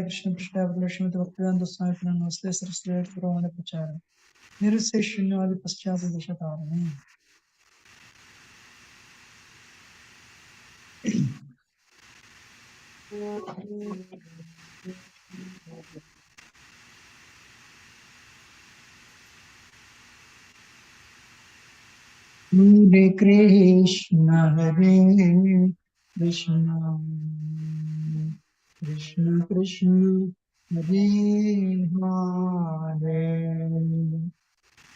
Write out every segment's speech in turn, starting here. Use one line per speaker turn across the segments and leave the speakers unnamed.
Krishna Krishna Evolution with Bhaktivedanta Swami Namaste Saraswati Brahmana Pachara Nirse Shunyadi Paschati Deshatarani. Hare Krishna Hare Krishna Krishna Krishna Hare Hare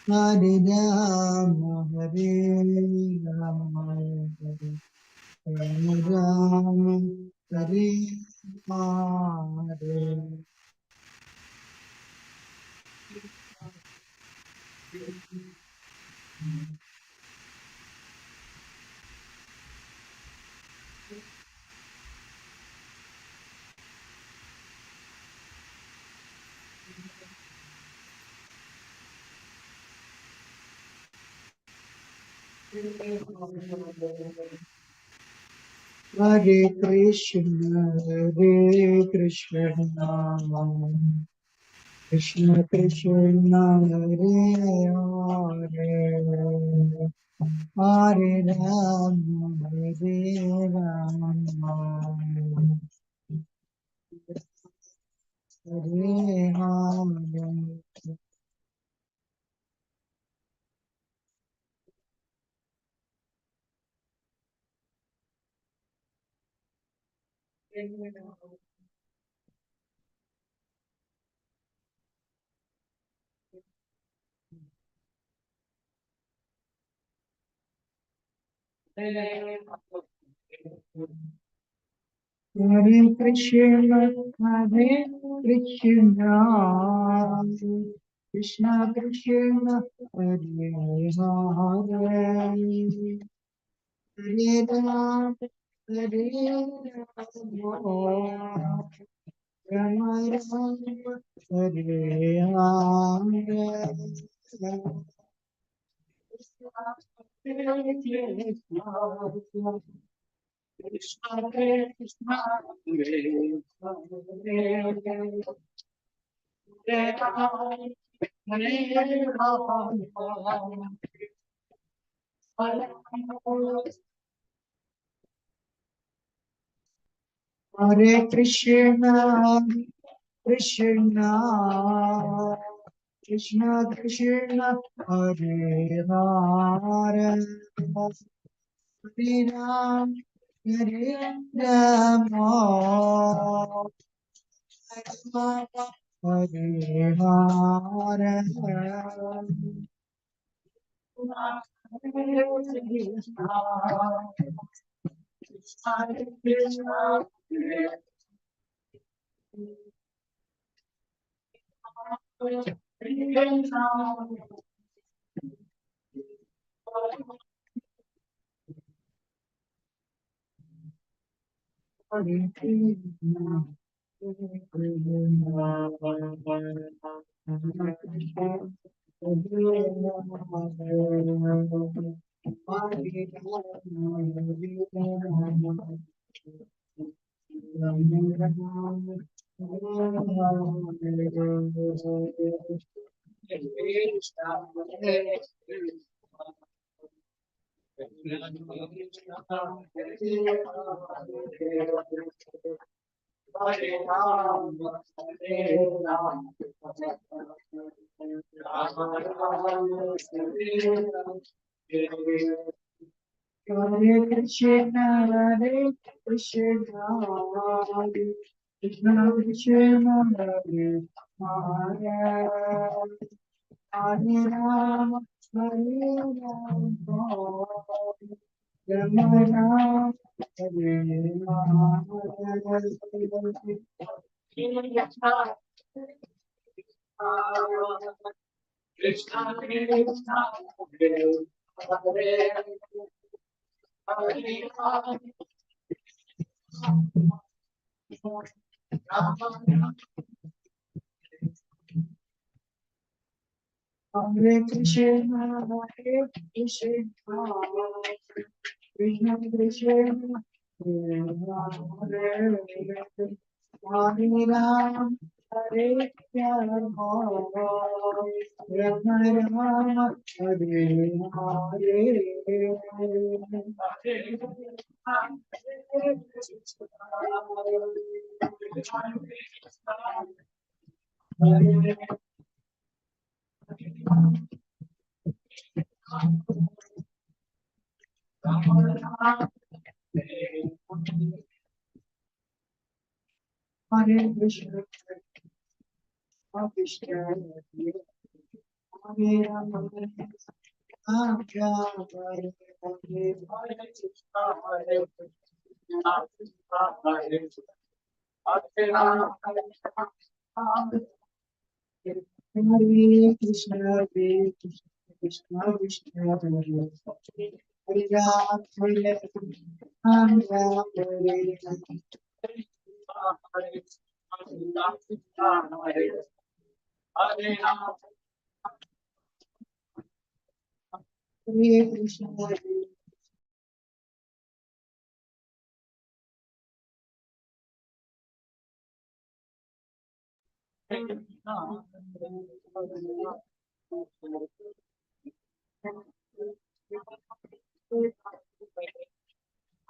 Hare Rama Hare Rama Rama Rama Hare Hare. Hare Krishna Krishna Krishna Hare Hare Hare Rama Hare Rama Hare Hare. Hare Krishna Krishna Krishna Krishna Hare Hare Hare Ram Hare Ram Rama Rama Hare Hare Krishna Krishna Hare Hare Krishna Krishna Krishna Krishna Hare Hare Hare Ram Hare Rama Hare Hare Hare Krishna Hare Krishna, Hare Krishna, Krishna Krishna, Hare Hare, Hare Rama, Hare Rama, Rama Rama, Hare Krishna Krishna, Hare Hare Krishna, Hare Krishna, Krishna Krishna, Hare Hare. Hare Ram, Hare Ram, Ram Ram, Hare Hare. Hare Krishna, Krishna, Hare Ram, Ram Ram, Hare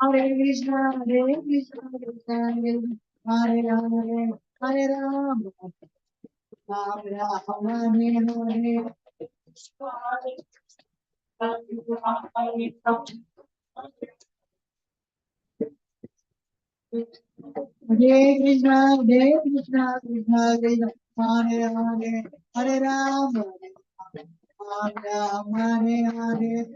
Hare Krishna, Hare Krishna, Krishna Krishna, Hare Hare Ram, Hare Ram, Ram Hare Hare Krishna, Hare Hare Krishna, Hare Krishna, Krishna Hare Hare, Hare Ram, Ram Ram, Hare Hare.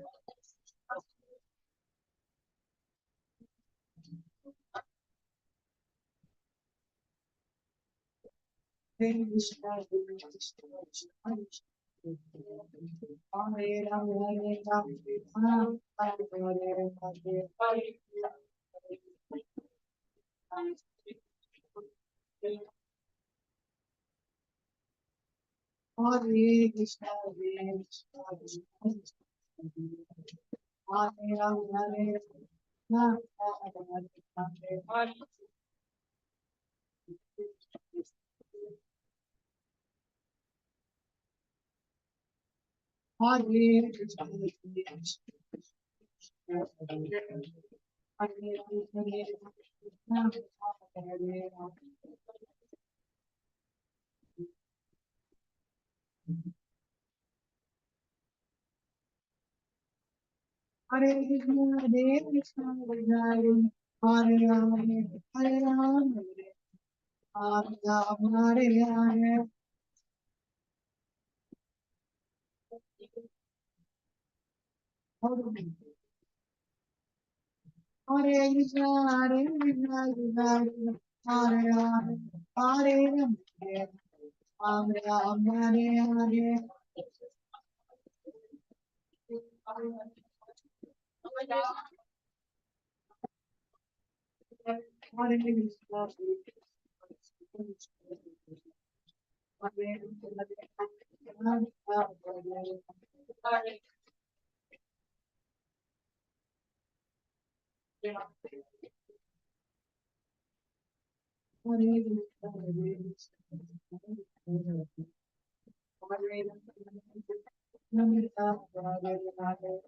Hare Krishna, Hare Krishna, Krishna Krishna, Hare Hare, Hare Ram, Ram Ram, Hare Hare. Hare Krishna, Hare Krishna, Krishna Krishna, Hare Ram, Hare Ram, Ram Ram, Hare Hare. Hare Krishna, Hare Krishna, Krishna Krishna, Hare Ram, Hare Ram, Ram Ram, Hare Hare Krishna, Hare Krishna, Hare Ram, Hare Ram, Hare Ram. Hare Krishna, Hare Krishna, Hare Ram, Hare Ram, Ram Ram, Hare Hare. Hare Krishna, Hare Krishna, Krishna Krishna, Hare Hare, Hare Ram, Ram Ram,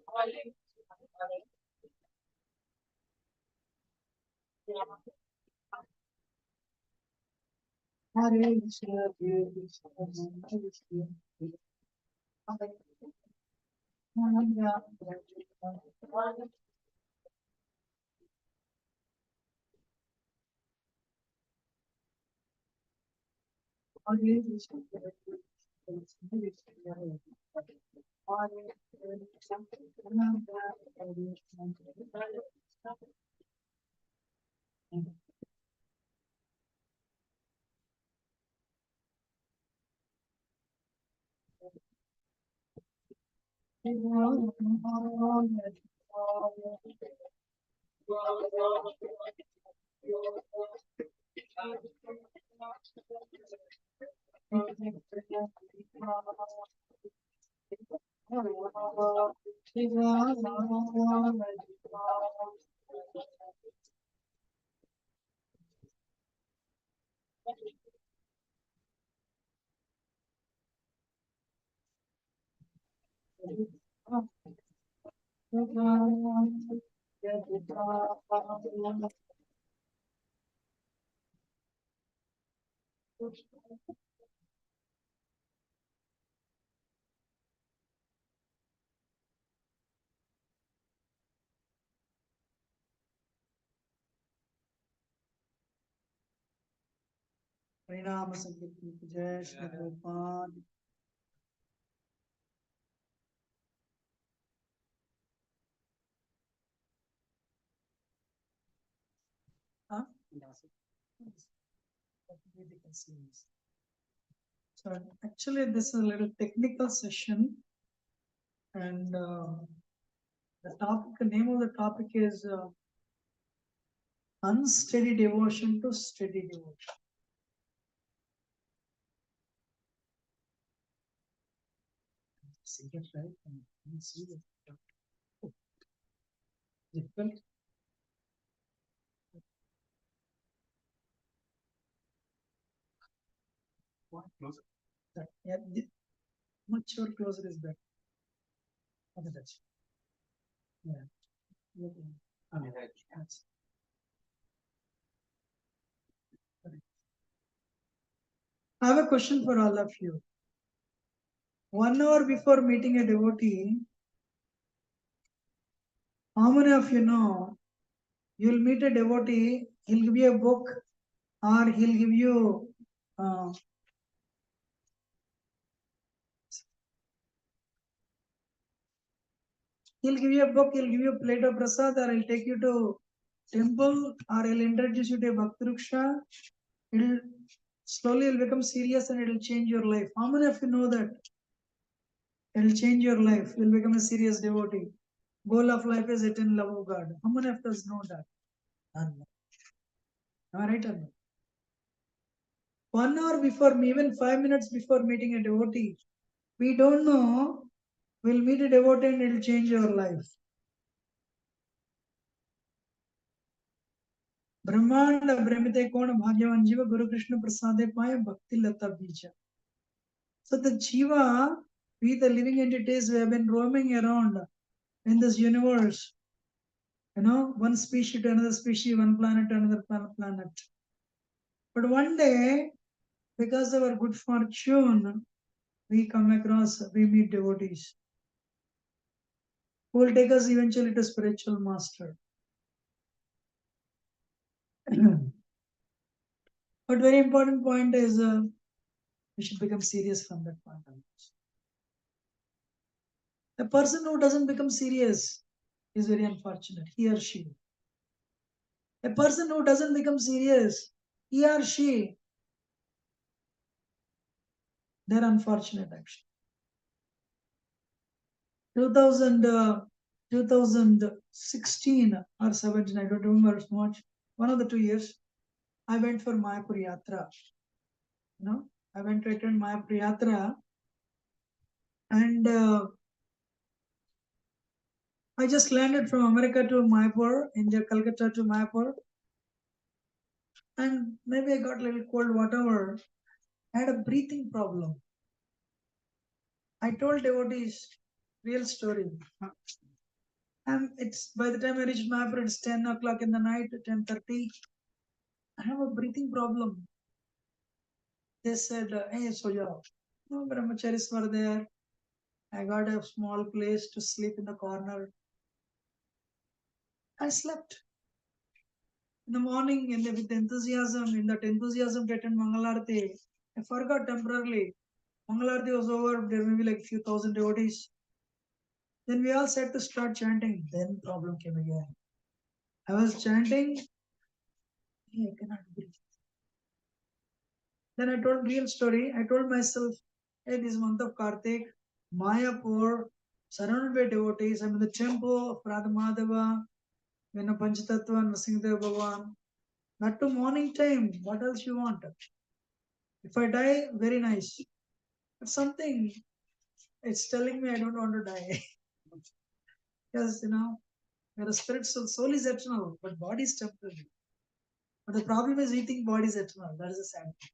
Hare Hare. Hare Krishna, Hare Pranam Sankirtan Jai Shri Prabhupada. Huh? So actually, this is a little technical session, and the name of the topic is unsteady devotion to steady devotion. See it right? And see it. Difficult. What closer? Yeah, much more closer is better. Okay, that's yeah. That's correct. I have a question for all of you. 1 hour before meeting a devotee, how many of you know you'll meet a devotee, he'll give you a book or he'll give you uh, he'll give you a book, he'll give you a plate of prasad, or he'll take you to temple, or he'll introduce you to a bhaktiruksha. It'll slowly it'll become serious and it'll change your life. How many of you know that? It'll change your life. You'll become a serious devotee. Goal of life is eternal love of God. How many of us know that? None. Am I right or no? 1 hour before, even 5 minutes before meeting a devotee, we don't know. We'll meet a devotee and it'll change your life. Brahmanda Brahmite Kona Bhagyavan Jiva Guru Krishna Prasade Paya Bhakti Lata Bija. So the Jiva, we the living entities, we have been roaming around in this universe. One species to another species, one planet to another planet. But one day, because of our good fortune, we meet devotees who will take us eventually to spiritual master. But very important point is we should become serious from that point on. A person who doesn't become serious is very unfortunate, he or she. A person who doesn't become serious, he or she, they're unfortunate actually. 2016 or 17, I don't remember so much. One of the 2 years, I went for Mayapur Yatra. I went to attend Mayapur Yatra, and I just landed from America to Mayapur, India, Calcutta to Mayapur, and maybe I got a little cold, whatever. I had a breathing problem. I told devotees, real story. And it's by the time I reached Mayapur, it's 10 o'clock in the night, 10:30. I have a breathing problem. They said, hey, Soya, no brahmacharis were there. I got a small place to sleep in the corner. I slept. In the morning, with enthusiasm, in that enthusiasm to attend Mangalarti, I forgot temporarily. Mangalarti was over, there may be like a few thousand devotees. Then we all said to start chanting. Then problem came again. I was chanting, hey, I cannot breathe. Then I told real story. I told myself, hey, this month of Kartik, Mayapur, surrounded by devotees. I'm in the temple of Radha Madhava, Panchatattva, Nrsimhadev Bhagavan. Not to morning time. What else you want? If I die, very nice. But something, it's telling me I don't want to die. Because, your spirit soul is eternal, but body is temporary. But the problem is we think body is eternal. That is a sad thing.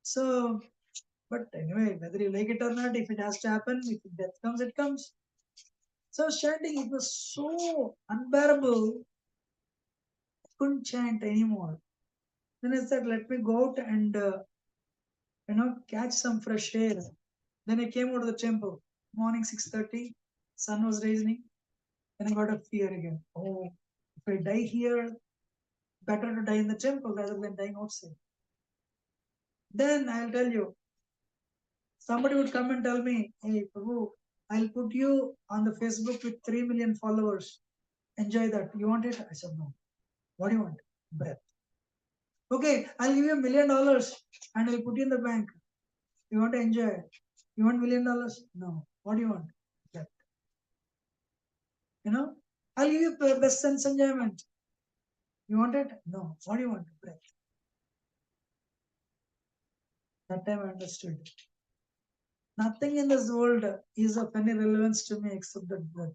So But anyway, whether you like it or not, if it has to happen, if death comes, it comes. So chanting, it was so unbearable. I couldn't chant anymore. Then I said, let me go out and catch some fresh air. Then I came out of the temple. Morning 6:30, sun was rising. Then I got a fear again. Oh, if I die here, better to die in the temple rather than dying outside. Then I'll tell you, somebody would come and tell me, hey, Prabhu, I'll put you on the Facebook with 3 million followers. Enjoy that. You want it? I said, no. What do you want? Breath. Okay, I'll give you $1 million and I'll put you in the bank. You want to enjoy it? You want $1 million? No. What do you want? Breath. I'll give you best sense enjoyment. You want it? No. What do you want? Breath. That time I understood. Nothing in this world is of any relevance to me except that breath.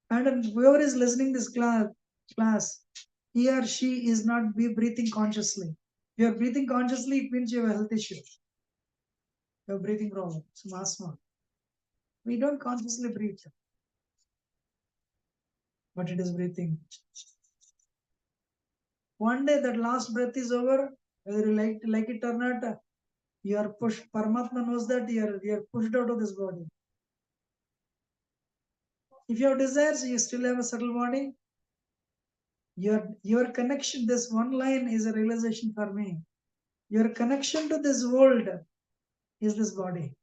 And whoever is listening this class, he or she is not be breathing consciously. If you are breathing consciously, it means you have a health issue. You have breathing problem, some asthma. We don't consciously breathe, but it is breathing. One day that last breath is over, whether you like it or not, you are pushed. Paramatma knows that you are pushed out of this body. If you have desires, you still have a subtle body. Your connection, this one line is a realization for me. Your connection to this world is this body.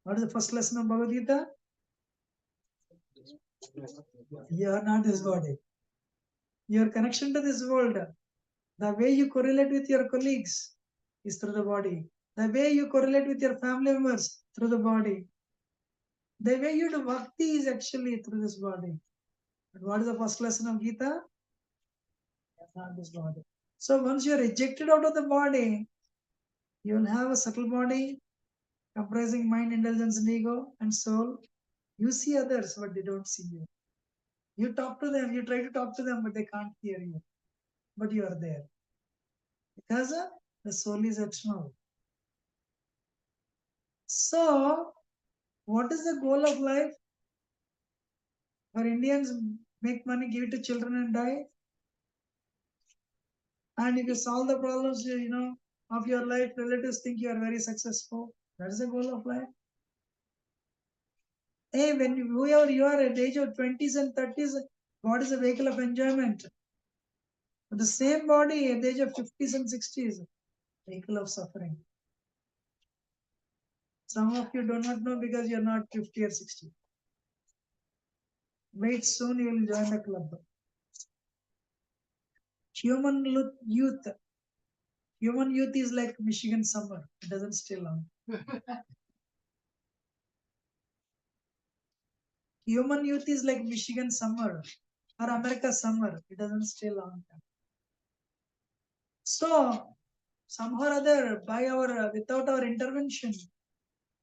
What is the first lesson of Bhagavad Gita? You are not this body. Your connection to this world, the way you correlate with your colleagues is through the body. The way you correlate with your family members through the body. The way you do bhakti is actually through this body. But what is the first lesson of Gita? Not this body. So once you are ejected out of the body, you will have a subtle body comprising mind, intelligence, and ego and soul. You see others, but they don't see you. You talk to them, you try to talk to them, but they can't hear you. But you are there. Because the soul is eternal. So, what is the goal of life? For Indians, make money, give it to children and die. And if you solve the problems, of your life, relatives think you are very successful. That is the goal of life. Hey, whoever you are at the age of 20s and 30s, God is a vehicle of enjoyment. But the same body at the age of 50s and 60s, vehicle of suffering. Some of you do not know because you are not 50 or 60. Wait, soon you will join the club. Human youth. Human youth is like Michigan summer. It doesn't stay long. Human youth is like Michigan summer or America summer. It doesn't stay long. So, somehow or other, without our intervention,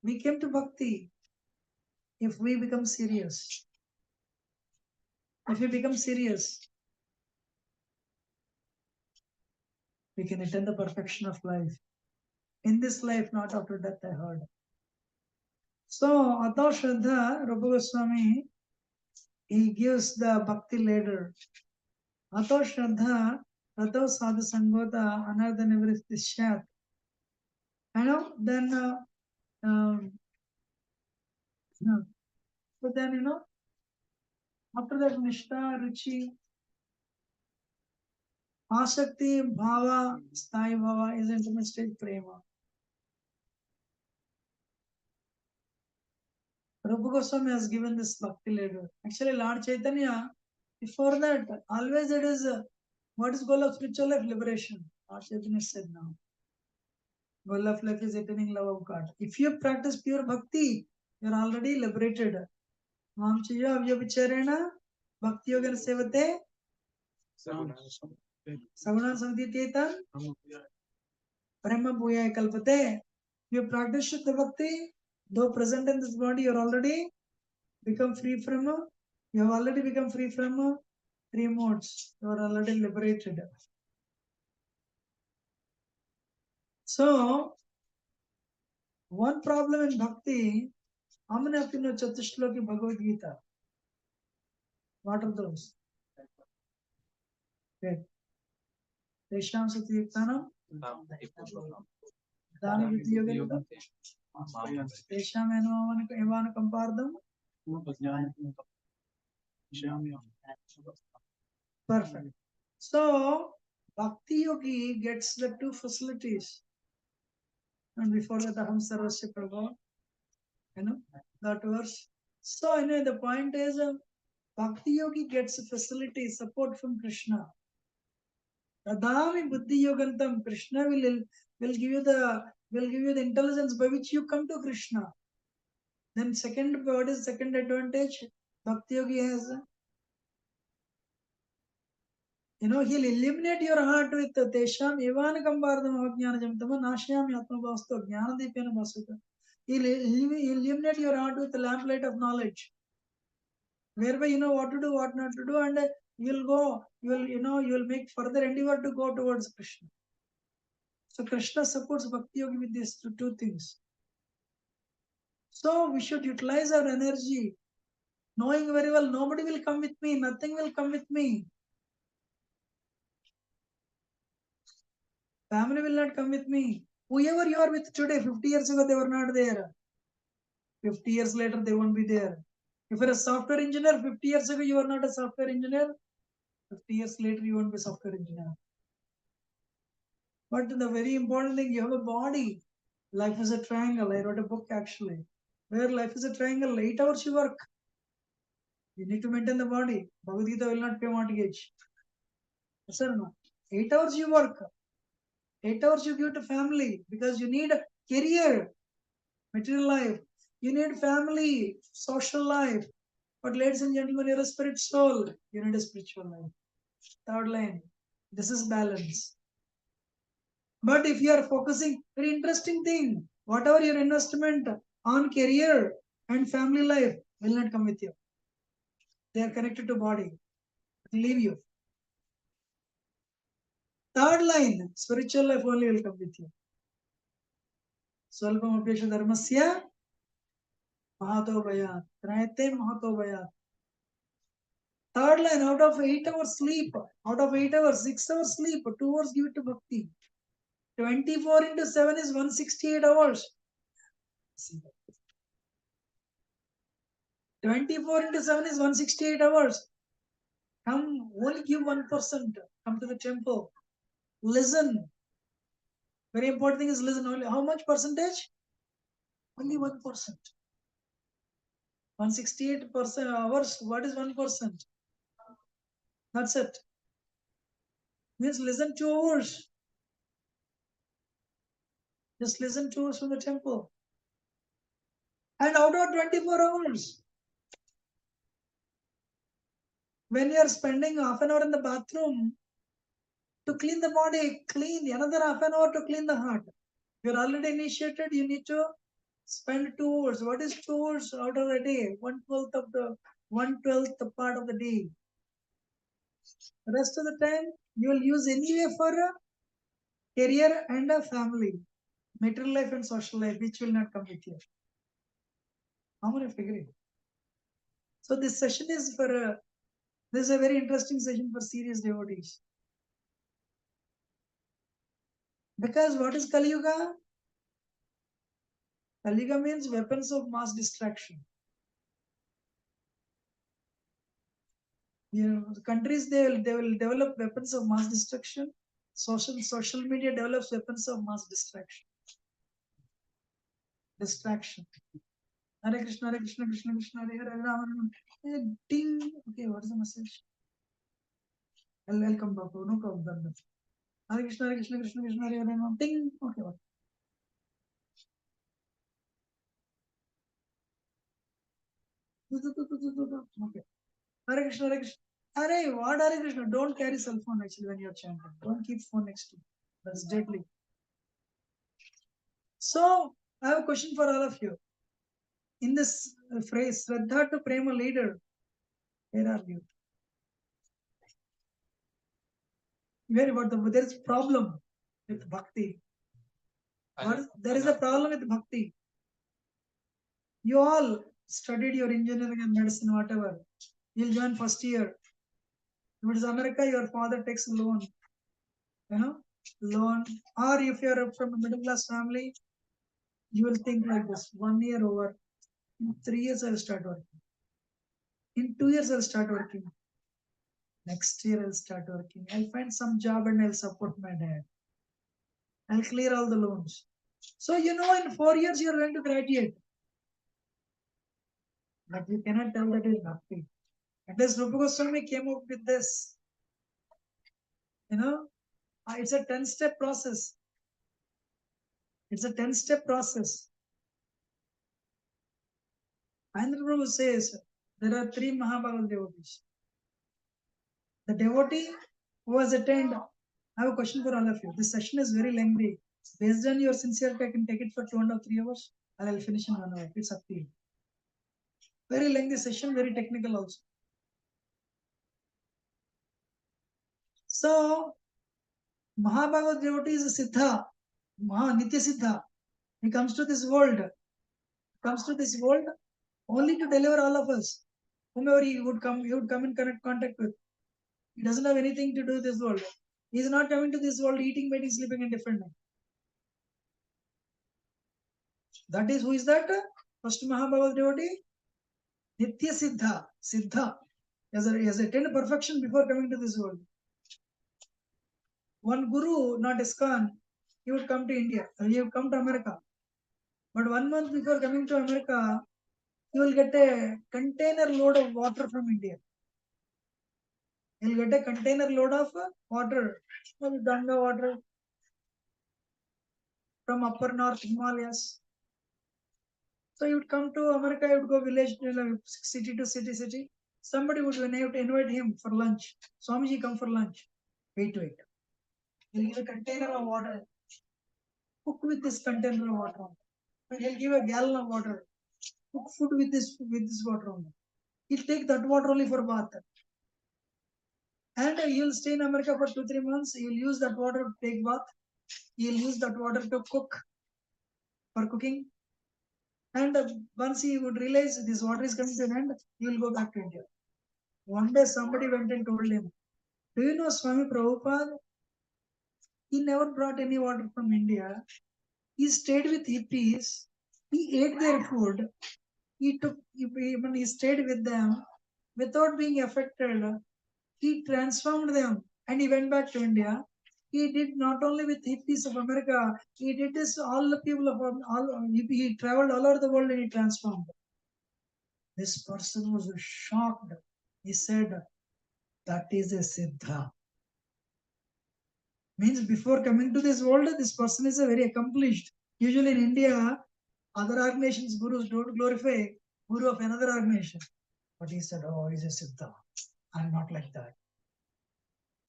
we came to bhakti. If we become serious, if we become serious, we can attain the perfection of life. In this life, not after death, I heard. So, Atha Shraddha, Rupa Goswami, he gives the bhakti ladder. Atha Shraddha, Ratha Sadhu Sangota, Another Nivrishtishyat. Then, so then, after that, Nishta, Ruchi, Asakti, Bhava, Sthai Bhava is intimate state prema. Rupa Goswami has given this bhakti ladder. Actually, Lord Chaitanya, before that, always it is what is goal of spiritual life? Liberation. Lord Chaitanya said now. Goal of life is attaining love of God. If you practice pure bhakti, you are already liberated. Mam Chiya Avyabhicharena Bhakti Yoga Sevate Saguna Samdityetan Prema Bhuya Kalpate. You practice Shuddha Bhakti, though present in this body, you are already become free from, you have already become free from three modes. You are already liberated. So, one problem in bhakti, how many of you know Chatushlaki Bhagavad Gita? What are those? Okay. Tesham Satyuktanam, Dana Vidyoga, Tesham Evana Kampardam. Perfect. So, Bhakti Yogi gets the two facilities. And before that, Aham Sarvasya Prabhu, that verse. So, the point is, Bhakti Yogi gets a facility, support from Krishna. Tadami Buddhi Yogantam, Krishna will give you the intelligence by which you come to Krishna. Then what is second advantage? Bhakti Yogi has, he'll illuminate your heart with Tesham Evana Kambardam Jnana Jamtama Nashyam Yatma Vastu Jnana Deepena Vasuta. He'll illuminate your heart with the lamplight of knowledge, whereby you know what to do, what not to do, and you'll make further endeavor to go towards Krishna. So Krishna supports Bhakti Yogi with these two things. So we should utilize our energy, knowing very well nobody will come with me, nothing will come with me. Family will not come with me. Whoever you are with today, 50 years ago, they were not there. 50 years later, they won't be there. If you're a software engineer, 50 years ago, you were not a software engineer. 50 years later, you won't be a software engineer. But the very important thing, you have a body. Life is a triangle. I wrote a book actually, where life is a triangle. 8 hours you work. You need to maintain the body. Bhagavad Gita will not pay mortgage. Yes or no? 8 hours you work. 8 hours you give to family because you need a career, material life. You need family, social life. But ladies and gentlemen, you're a spirit soul. You need a spiritual life. Third line. This is balance. But if you are focusing, very interesting thing, whatever your investment on career and family life will not come with you. They are connected to body. Leave you. Third line, spiritual life only will come with you. Swalpam apesha dharmasya mahato bhayat. Trayate mahato bhayat. Third line, out of 8 hours sleep, out of 8 hours, 6 hours sleep, 2 hours give it to bhakti. 24 into 7 is 168 hours. 24 into 7 is 168 hours. Come, only give 1%. Come to the temple. Listen. Very important thing is listen only. How much percentage? Only 1%. 168% hours. What is 1%? That's it. Means listen 2 hours. Just listen 2 hours from the temple. And out of 24 hours, when you are spending half an hour in the bathroom to clean the body, clean another half an hour to clean the heart. You're already initiated, you need to spend 2 hours. What is 2 hours out of the day? 1/12 part of the day. The rest of the time you will use anyway for a career and a family, material life and social life, which will not come with you. How many agree? So this session is for this is a very interesting session for serious devotees. Because what is Kali Yuga? Kali Yuga means weapons of mass distraction. The countries they will develop weapons of mass destruction. Social media develops weapons of mass distraction. Hare Krishna, Hare Krishna, Krishna Krishna, Hare Hare, Ram Ram. Ding. Okay, what is the message? I'll come back. No problem. Hare Krishna, Hare Krishna, Krishna Krishna, Hare Hare, Ram. Ding. Okay. What? Okay. Hare Krishna, Hare Krishna. Hare, what Hare Krishna? Don't carry cell phone actually when you're chanting. Don't keep phone next to you. That's deadly. So, I have a question for all of you. In this phrase, Shraddha to Prema leader, where are you? Where about there is problem with bhakti. But there is a problem with bhakti. You all studied your engineering and medicine, whatever. You'll join first year. If it is America, your father takes a loan. Loan. Or if you are from a middle class family, you will think like this: 1 year over. In 3 years, I'll start working. In 2 years, I'll start working. Next year, I'll start working. I'll find some job and I'll support my dad. I'll clear all the loans. So, in 4 years, you're going to graduate. But you cannot tell that is bhakti. And this Rupa Goswami came up with this. It's a 10-step process. It's a 10-step process. Andhra Prabhu says there are 3 Mahabharata devotees. The devotee who has attained. I have a question for all of you. This session is very lengthy. Based on your sincerity, I can take it for 2.5 3 hours, and I'll finish in 1 hour. It's up to you. Very lengthy session, very technical also. So, Mahabharata devotee is a Siddha, Nitya Siddha. He comes to this world. Only to deliver all of us. Whomever he would come in contact with. He doesn't have anything to do with this world. He is not coming to this world eating, mating, sleeping, and different. That is, who is that? First Mahabharata devotee, Nitya Siddha. He has attained perfection before coming to this world. One guru, not ISKCON, he would come to India. He would come to America. But 1 month before coming to America, he will get a container load of water from India. He will get a container load of water, Ganga water from upper north Himalayas. So he would come to America, he would go village, city to city. Somebody would invite him for lunch. Swamiji, come for lunch. Wait. He'll give a container of water. Cook with this container of water. And he'll give a gallon of water. Cook food with this water only. He'll take that water only for bath. And you'll stay in America for 2-3 months. You'll use that water to take bath. You'll use that water to cook for cooking. And once he would realize this water is coming to an end, he will go back to India. One day somebody went and told him, do you know Swami Prabhupada? He never brought any water from India. He stayed with hippies. He ate their food. He stayed with them without being affected. He transformed them and he went back to India. He did not only with hippies of America, he did this all the people of he traveled all over the world and he transformed. This person was shocked. He said, that is a Siddha. Means before coming to this world, this person is a very accomplished. Usually in India, other organizations, gurus don't glorify guru of another organization. But he said, oh, he's a Siddha. I'm not like that.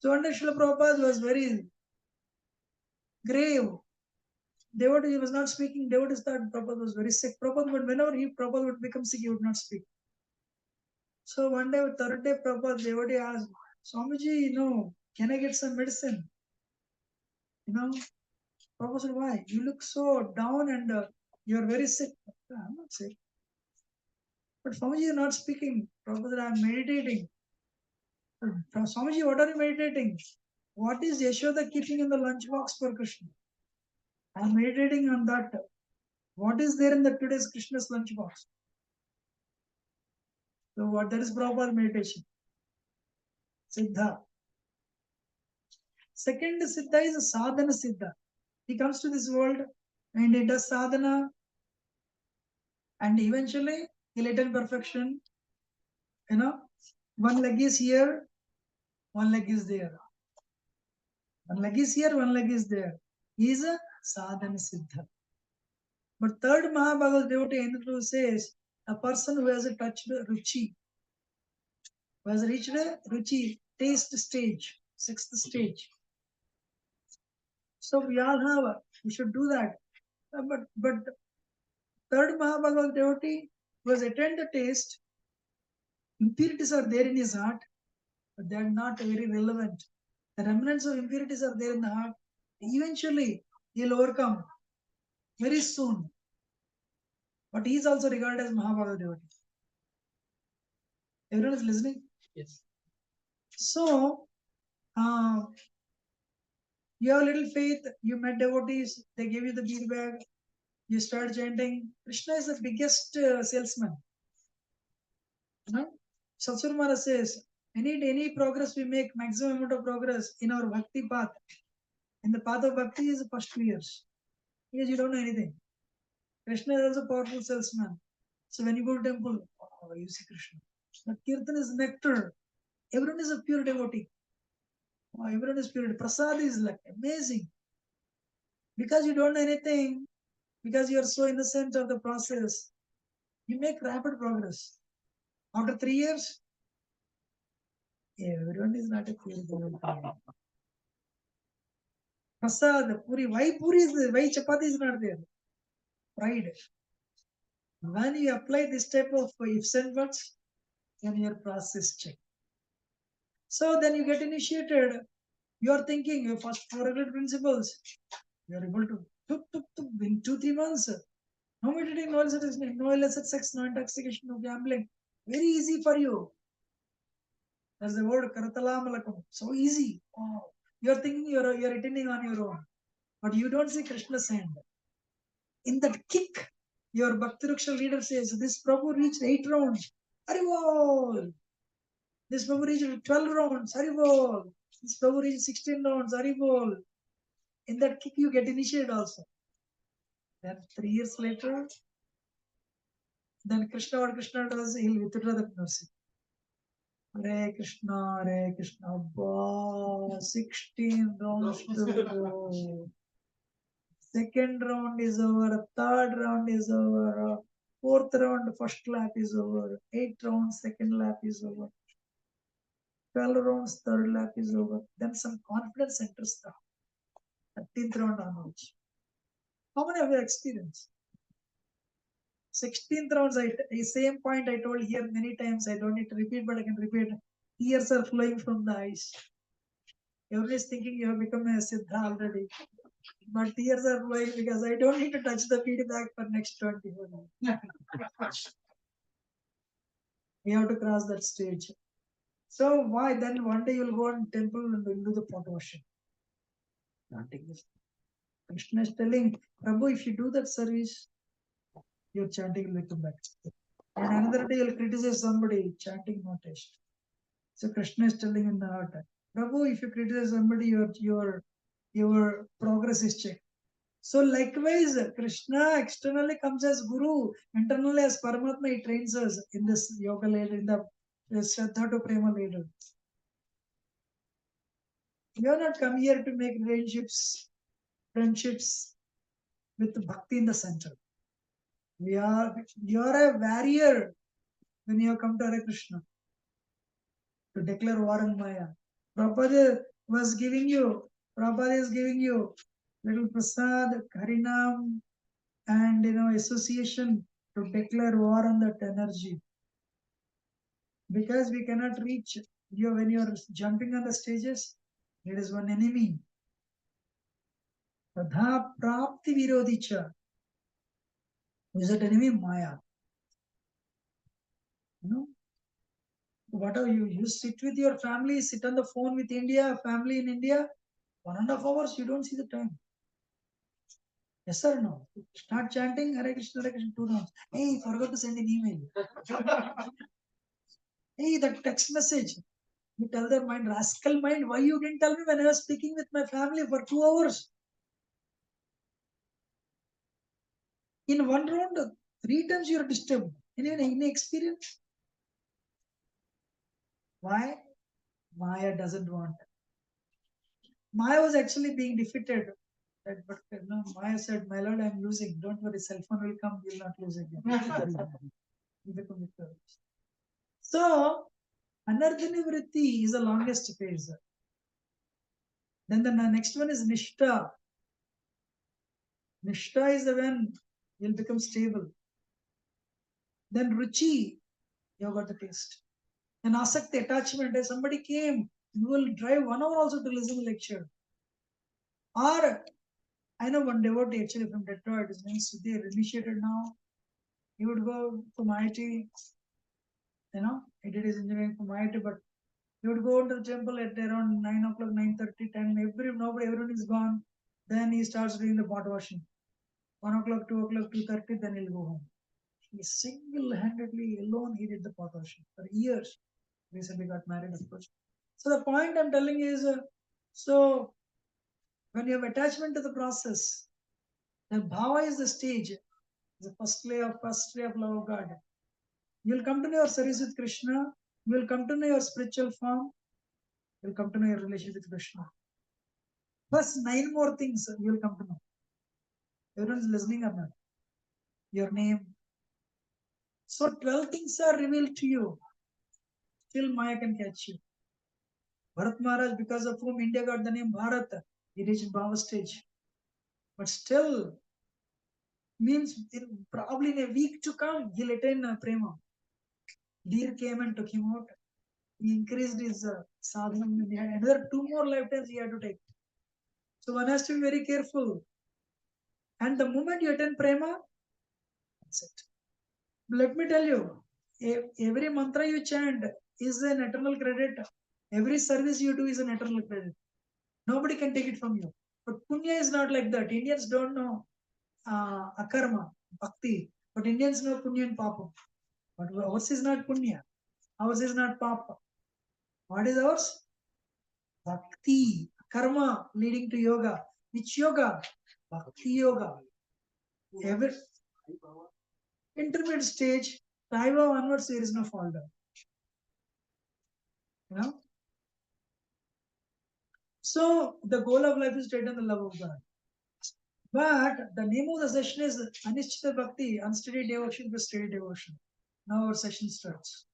So under Srila Prabhupada was very grave. Devotee was not speaking. Devotees thought Prabhupada was very sick. Prabhupada, whenever Prabhupada would become sick, he would not speak. So one day, third day, Prabhupada, devotee asked, Swamiji, can I get some medicine? Prabhupada said, why? You look so down and you're very sick. I'm not sick. But Swamiji, you're not speaking. Prabhupada said, I'm meditating. Swamiji, what are you meditating? What is Yashoda keeping in the lunchbox for Krishna? I'm meditating on that. What is there in the today's Krishna's lunchbox? So what that is proper meditation. Siddha. Second Siddha is sadhana Siddha. He comes to this world and he does sadhana and eventually he'll attain perfection. One leg is here, one leg is there. One leg is here, one leg is there. He is a sadhana Siddha. But third Mahabharata devotee Indra says a person who has touched Ruchi, who has reached a Ruchi taste stage, 6th stage. So we should do that. But third Mahabharata devotee who has attained the taste, impurities are there in his heart, but they are not very relevant. The remnants of impurities are there in the heart. Eventually, he'll overcome. very soon. But he is also regarded as Mahabharata devotee. Everyone is listening? Yes. So, you have little faith, you met devotees, they give you the bead bag, you start chanting. Krishna is the biggest salesman. Satsur Maharaj says, any progress we make, maximum amount of progress in our bhakti path, in the path of bhakti is the first 2 years. Because you don't know anything. Krishna is also a powerful salesman. So when you go to temple, oh, you see Krishna. But Kirtan is nectar. Everyone is a pure devotee. Oh, everyone is pure. Prasad is like amazing. Because you don't know anything, because you are so innocent of the process, you make rapid progress. After 3 years, everyone is not a pure devotee. Prasad, puri. Why puri is there? Why chapati is not there? Pride. When you apply this type of ifs and buts, then your process check. So then you get initiated. You are thinking your first 4 regular principles. You are able to in 2-3 months. No meditating, no illicit, no illicit sex, no intoxication, no gambling. Very easy for you. That's the word karatalamalakam. So easy. Oh, you are thinking you are attending on your own, but you don't see Krishna's hand. In that kick, your Bhakti leader says, this Prabhu reached 8 rounds. Haribol! This Prabhu reached 12 rounds. Haribol! This Prabhu reached 16 rounds. Haribol! In that kick, you get initiated also. Then 3 years later, then Krishna, what Krishna does, he'll withdraw the mercy. Hare Krishna, Hare Krishna. Bah, 16 rounds to go. Second round is over. Third round is over. Fourth round, first lap is over. 8 rounds, second lap is over. 12 rounds, third lap is over. Then some confidence enters the 13th round onwards. How many of you experience? 16th rounds, same point I told here many times. I don't need to repeat, but I can repeat. Tears are flowing from the eyes. Everyone is thinking you have become a Siddha already. But tears are flowing because I don't need to touch the feedback for next 24 hours. We have to cross that stage. So why then one day you'll go on temple and will do the pot washing. Krishna is telling, Prabhu, if you do that service, your chanting will come back. And another day you'll criticize somebody, chanting no taste. So Krishna is telling in the heart, Prabhu, if you criticize somebody, your progress is checked. So likewise, Krishna externally comes as Guru, internally as Paramatma, he trains us in this yoga ladder, in the Shraddha to Prema ladder. You are not come here to make friendships with bhakti in the center. You are a warrior when you have come to Hare Krishna to declare war on Maya. Prabhupada is giving you little prasad, harinam, and association to declare war on that energy. Because we cannot reach you when you are jumping on the stages, there is one enemy. Tadha prapti virodhicha. Who is that enemy? Maya. Whatever you sit with your family, sit on the phone with family in India, 1.5 hours, you don't see the time. Yes or no? Start chanting Hare Krishna, 2 rounds. Hey, forgot to send an email. Hey, that text message. You tell their mind, rascal mind, why you didn't tell me when I was speaking with my family for 2 hours? In 1 round, 3 times you are disturbed. Any experience? Why? Maya doesn't want. Maya was actually being defeated. But Maya said, my lord, I'm losing. Don't worry, cell phone will come, you'll not lose again. So, Anardhani Vritti is the longest phase. Then the next one is Nishta. Nishta is the when you'll become stable. Then Ruchi, you got the taste. Then Asakti, attachment. If somebody came, you will drive 1 hour also to listen to lecture. Or I know one devotee actually from Detroit, his name is Sudhir, initiated now. He would go from IIT, he did his engineering from IIT, but he would go to the temple at around 9 o'clock, 9:30, 10. Everyone is gone. Then he starts doing the pot washing. 1 o'clock, 2 o'clock, 2:30, then he'll go home. He single-handedly alone he did the pot washing for years. Recently got married, of course. So the point I'm telling is, so when you have attachment to the process, the bhava is the stage, the first ray of love of God. You will come to know your service with Krishna. You will come to know your spiritual form. You will come to know your relationship with Krishna. Plus 9 more things you will come to know. Everyone is listening or not? Your name. So 12 things are revealed to you. Still Maya can catch you. Bharat Maharaj, because of whom India got the name Bharat, he reached Bhava stage. But still, means probably in a week to come, he'll attain Prema. Deer came and took him out. He increased his sadhana. He had another 2 more lifetimes he had to take. So one has to be very careful. And the moment you attain Prema, that's it. Let me tell you, every mantra you chant is an eternal credit. Every service you do is an eternal credit. Nobody can take it from you. But punya is not like that. Indians don't know akarma, bhakti. But Indians know punya and papa. But ours is not punya. Ours is not papa. What is ours? Bhakti, karma leading to yoga. Which yoga? Bhakti yoga. Every intermediate stage, Taiva onwards, there is no fall down. You know? So the goal of life is to attain the love of God. But the name of the session is Anishtita Bhakti, unsteady devotion to steady devotion. Now our session starts.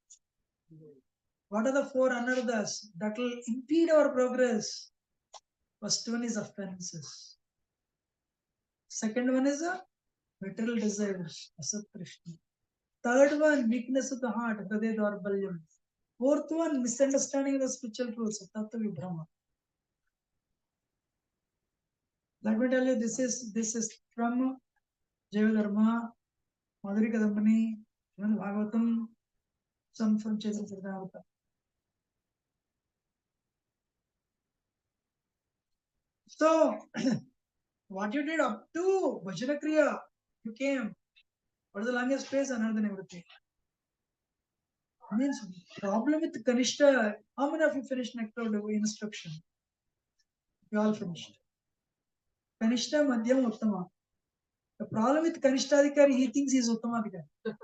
What are the 4 anarthas that will impede our progress? First one is offenses. Second one is material desires, asat Krishna. Third one, weakness of the heart, hriday daurbalyam. Fourth one, misunderstanding of the spiritual truths, tattva vibhrama. Let me tell you, this is from Jaiva Dharma, Madhuri Kadambani, Srimad Bhagavatam, some from Chaitanya Charitamrita. So, what you did up to Bhajana Kriya, you came. What is the longest phase? Another than everything. Means problem with Kanishta. How many of you finished Nectar instruction? You all finished. Kanishta, Madhyam, Uttama. The problem with Kanishtadikari, he thinks he is Uttamadikari. The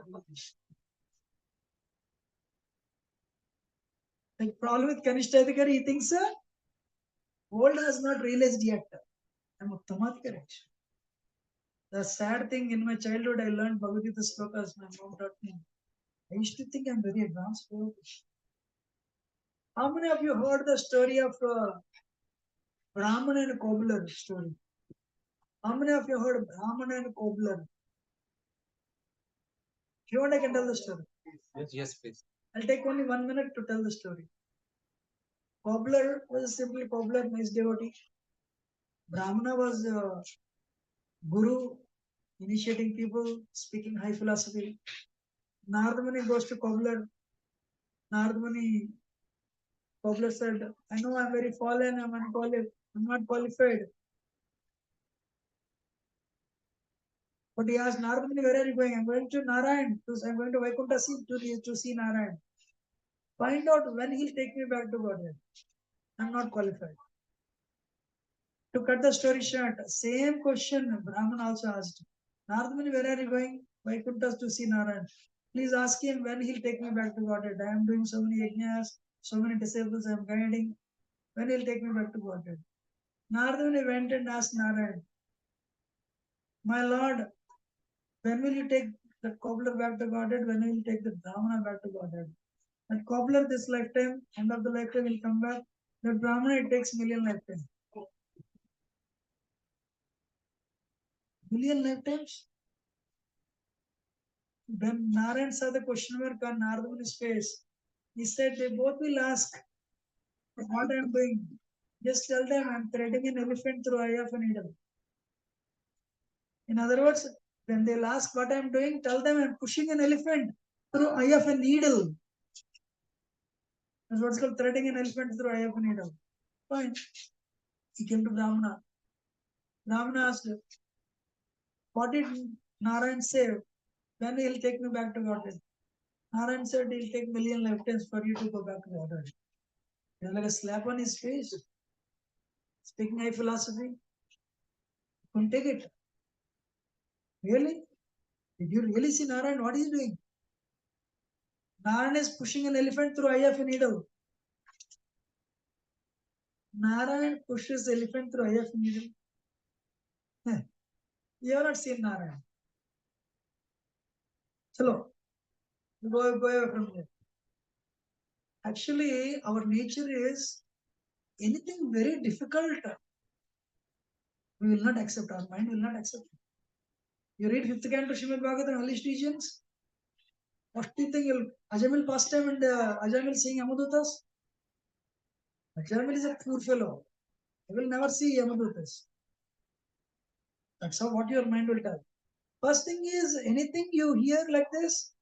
problem with Kanishtadikari, he thinks world has not realized yet. I am Uttamadikari. The sad thing, in my childhood, I learned Bhagavad Gita slokas. My mom taught me. I used to think I am very advanced. How many of you heard the story of Brahman and Cobbler story? How many of you heard Brahman and Cobbler? If you want, I can tell the story.
Yes, please.
I'll take only 1 minute to tell the story. Cobbler was simply cobbler, nice devotee. Brahmana was guru, initiating people, speaking high philosophy. Nardamani goes to cobbler. Nardamani, cobbler said, I know I'm very fallen, I'm not qualified. But he asked Nardamani, where are you going? I'm going to Narayan. I'm going to Vaikuntha to see Narayan. Find out when he'll take me back to Godhead. I'm not qualified. To cut the story short, same question Brahman also asked. Nardamani, where are you going? Vaikuntha to see Narayan. Please ask him when he'll take me back to Godhead. I am doing so many yajnas, so many disciples I am guiding. When he'll take me back to Godhead. Nardamani went and asked Narayan, my Lord, when will you take the cobbler back to Godhead? When will you take the Brahmana back to Godhead? That cobbler this lifetime, end of the lifetime will come back. That Brahmana, it takes million lifetimes. Million lifetimes? When Narayan saw the question mark on Nardamani's face, he said, they both will ask what I am doing. Just tell them I am threading an elephant through eye of a needle. In other words, when they'll ask what I'm doing, tell them I'm pushing an elephant through eye of a needle. That's what's called threading an elephant through eye of a needle. Fine. He came to Brahmana. Brahmana asked, what did Narayan say? When he'll take me back to Godhead? Narayan said he'll take million lifetimes for you to go back to Godhead. It was like a slap on his face. Speaking high philosophy. Couldn't take it. Really? Did you really see Narayan? What is he doing? Narayan is pushing an elephant through eye of a needle. Narayan pushes elephant through eye of a needle. You have not seen Narayan. Chalo, go away from here. Actually, our nature is anything very difficult, we will not accept. Our mind will not accept. You read 5th canto Srimad Bhagavatam, Hellish regions. What do you think? Ajamil pastime and Ajamil seeing Yamadutas? Ajamil is a poor fellow. He will never see Yamadutas. That's how what your mind will tell. First thing is, anything you hear like this,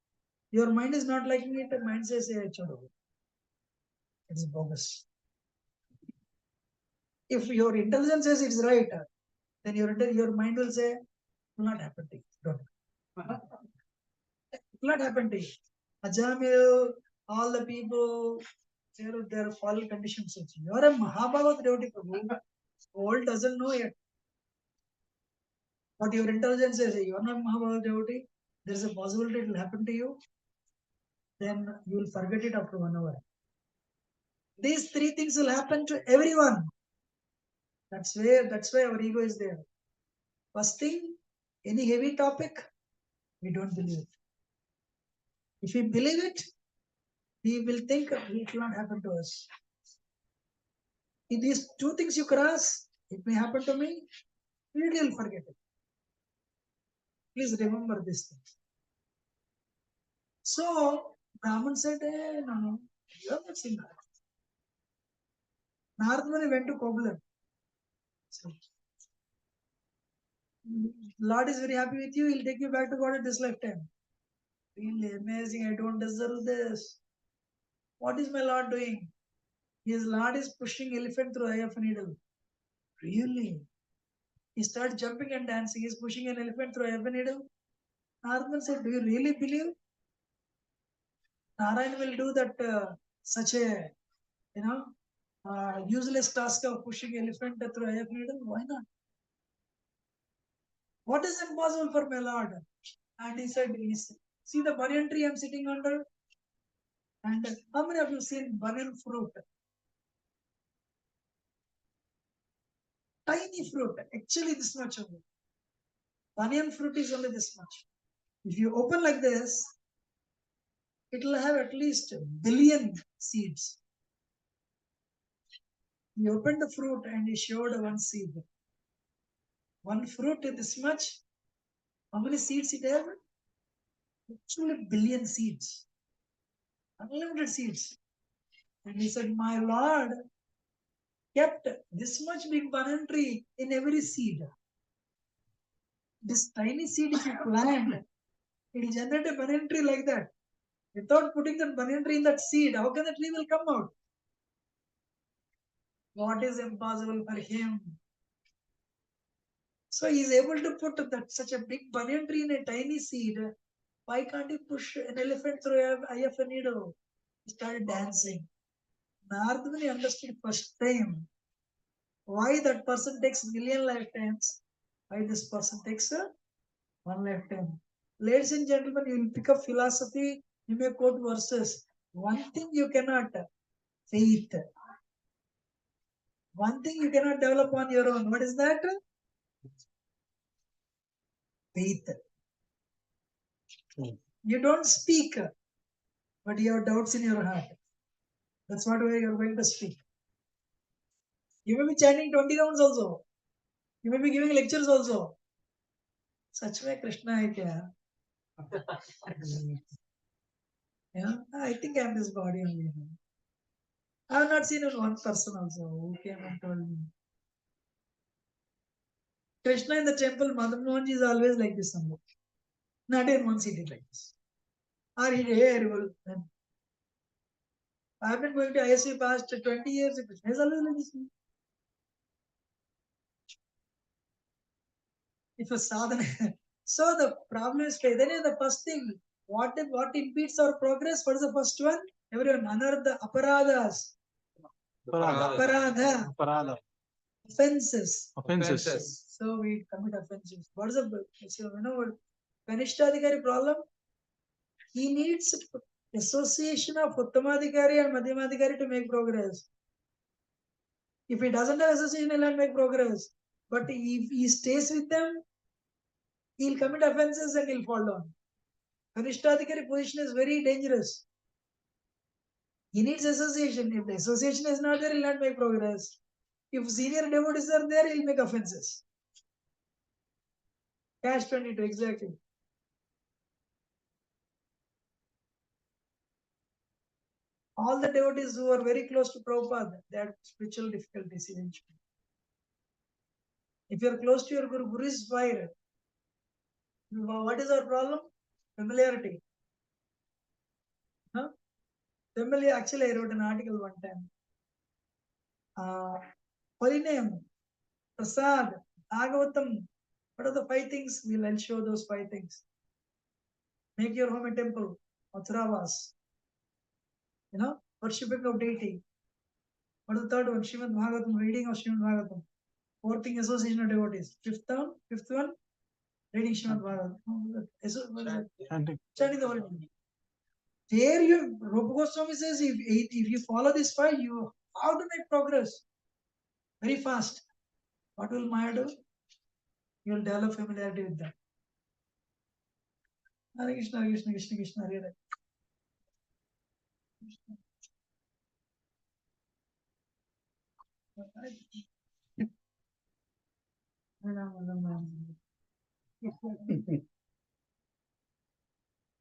your mind is not liking it. The mind says, "Hey, chodo." It's bogus. If your intelligence says it's right, then your mind will say, "It will not happen to you." Don't. It will not happen to you. Ajamil, all the people, their fall conditions. You are a Mahabhavat devotee. World doesn't know yet. But your intelligence says you are not Mahabhavat devotee. There is a possibility it will happen to you. Then you will forget it after 1 hour. These three things will happen to everyone. That's why our ego is there. First thing, any heavy topic, we don't believe it. If we believe it, we will think it will not happen to us. If these two things you cross, it may happen to me, you will forget it. Please remember this thing. So, Brahman said, no, you have not seen that. Narad Muni went to Kobular. So, Lord is very happy with you, he'll take you back to God at this lifetime. Really amazing, I don't deserve this. What is my Lord doing? His Lord is pushing elephant through eye of a needle. Really? He starts jumping and dancing. He's pushing an elephant through eye of a needle. Narad said, do you really believe Narayan will do that such a useless task of pushing elephant through eye of needle? Why not? What is impossible for my Lord? And he said, see the banyan tree I'm sitting under? And how many of you seen banyan fruit? Tiny fruit, actually this much only. Banyan fruit is only this much. If you open like this, it will have at least a billion seeds. He opened the fruit and he showed one seed. One fruit is this much. How many seeds it has? Actually, billion seeds. Unlimited seeds. And he said, my Lord kept this much big banana tree in every seed. This tiny seed, if you plant, it will generate a banana tree like that. Without putting that banana tree in that seed, how can the tree will come out? What is impossible for him? So he is able to put that such a big banyan tree in a tiny seed. Why can't he push an elephant through an eye of a needle? He started dancing. Narad Muni understood first time why that person takes million lifetimes, why this person takes one lifetime. Ladies and gentlemen, you will pick up philosophy, you may quote verses. One thing you cannot, faith. One thing you cannot develop on your own. What is that? Faith. You don't speak, but you have doubts in your heart. That's what way you're going to speak. You may be chanting 20 rounds also. You may be giving lectures also. Such way Krishna hai kya? Yeah, I think I'm this body only. I have not seen one person also who came and told me. Krishna in the temple, Madan Mohanji is always like this somewhere. Not in one city like this. Or here, I have been going to ISV past 20 years. Krishna is always like this. If a sadhana. So the problem is faith. Then the first thing, what impedes our progress? What is the first one? Everyone, another aparadas. Aparadha. Offenses. So we commit offenses. What is the Kanishtadhikari problem? He needs association of Uttamadhikari and Madhyamadhikari to make progress. If he doesn't have association, he'll not make progress. But if he stays with them, he'll commit offenses and he'll fall down. Kanishtadhikari position is very dangerous. He needs association. If the association is not there, he'll not make progress. If senior devotees are there, he'll make offenses. Catch 22, exactly. All the devotees who are very close to Prabhupada, they have spiritual difficulties eventually. If you are close to your Guru, Guru is fire. What is our problem? Familiarity. Huh? Familiar. Actually, I wrote an article one time. Holy name, Prasad, Bhagavatam. What are the 5 things? I'll show those 5 things. Make your home a temple, Mathuravas. Worshipping of deity. What is the 3rd one? Srimad Bhagavatam, reading of Srimad Bhagavatam. 4th thing, association of devotees. 5th one, reading Srimad Bhagavatam. Chanting the Holy Name. There Rupa Goswami says, if you follow this 5, you have to make progress very fast. What will Maya do? You will develop familiarity with that. Hare Krishna, Hare Krishna, Krishna Krishna, Hare Hare.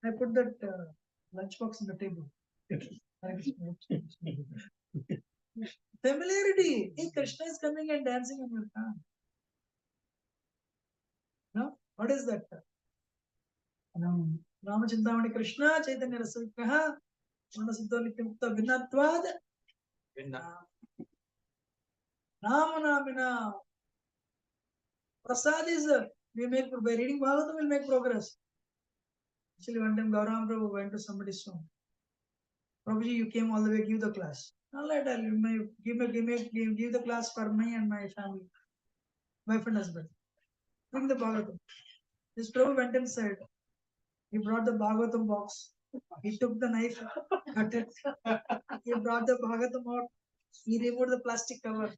I put that lunchbox on the table. Familiarity. Hey, Krishna is coming and dancing on your tongue. No? What is that? Ramachintamani Krishna, Chaitanya Rasavigraha, Manasiddhalikimukta Vinatvad, Ramanamina. Prasad is, by reading Bhagavatam, we'll make progress. Actually, one time Gauram Prabhu went to somebody's home. Prabhuji, you came all the way, give the class. All right, I'll give the class for me and my family, wife and husband. Bring the Bhagavatam. This Prabhu went inside. He brought the Bhagavatam box. He took the knife, cut it. He brought the Bhagavatam out. He removed the plastic cover.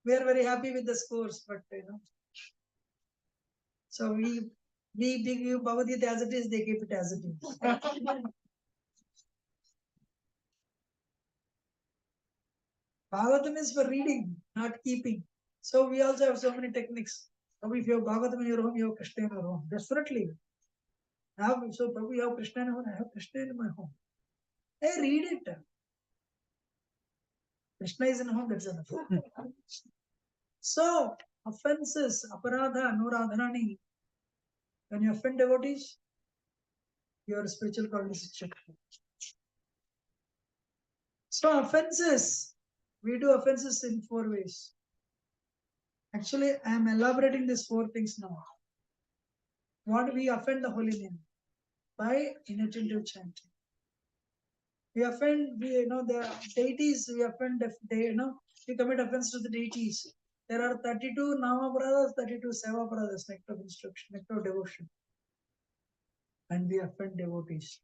We are very happy with the scores, but so we give Bhagavad Gita as it is, they keep it as it is. Bhagavatam is for reading, not keeping. So we also have so many techniques. If you have Bhagavatam in your home, you have Krishna in your home. Definitely. So Prabhu, you have Krishna in your home, I have Krishna in my home. Hey, read it. Krishna is in home, that's enough. So, offenses, aparadha, anuradharani. When you offend devotees, your spiritual quality is checked. So, offenses, we do offenses in 4 ways. Actually, I am elaborating these 4 things now. What we offend the holy name? By inattentive chanting. We offend, the deities, we offend, we commit offense to the deities. There are 32 Nama Paradas, 32 Seva Paradas, act of instruction, act of devotion. And we offend devotees.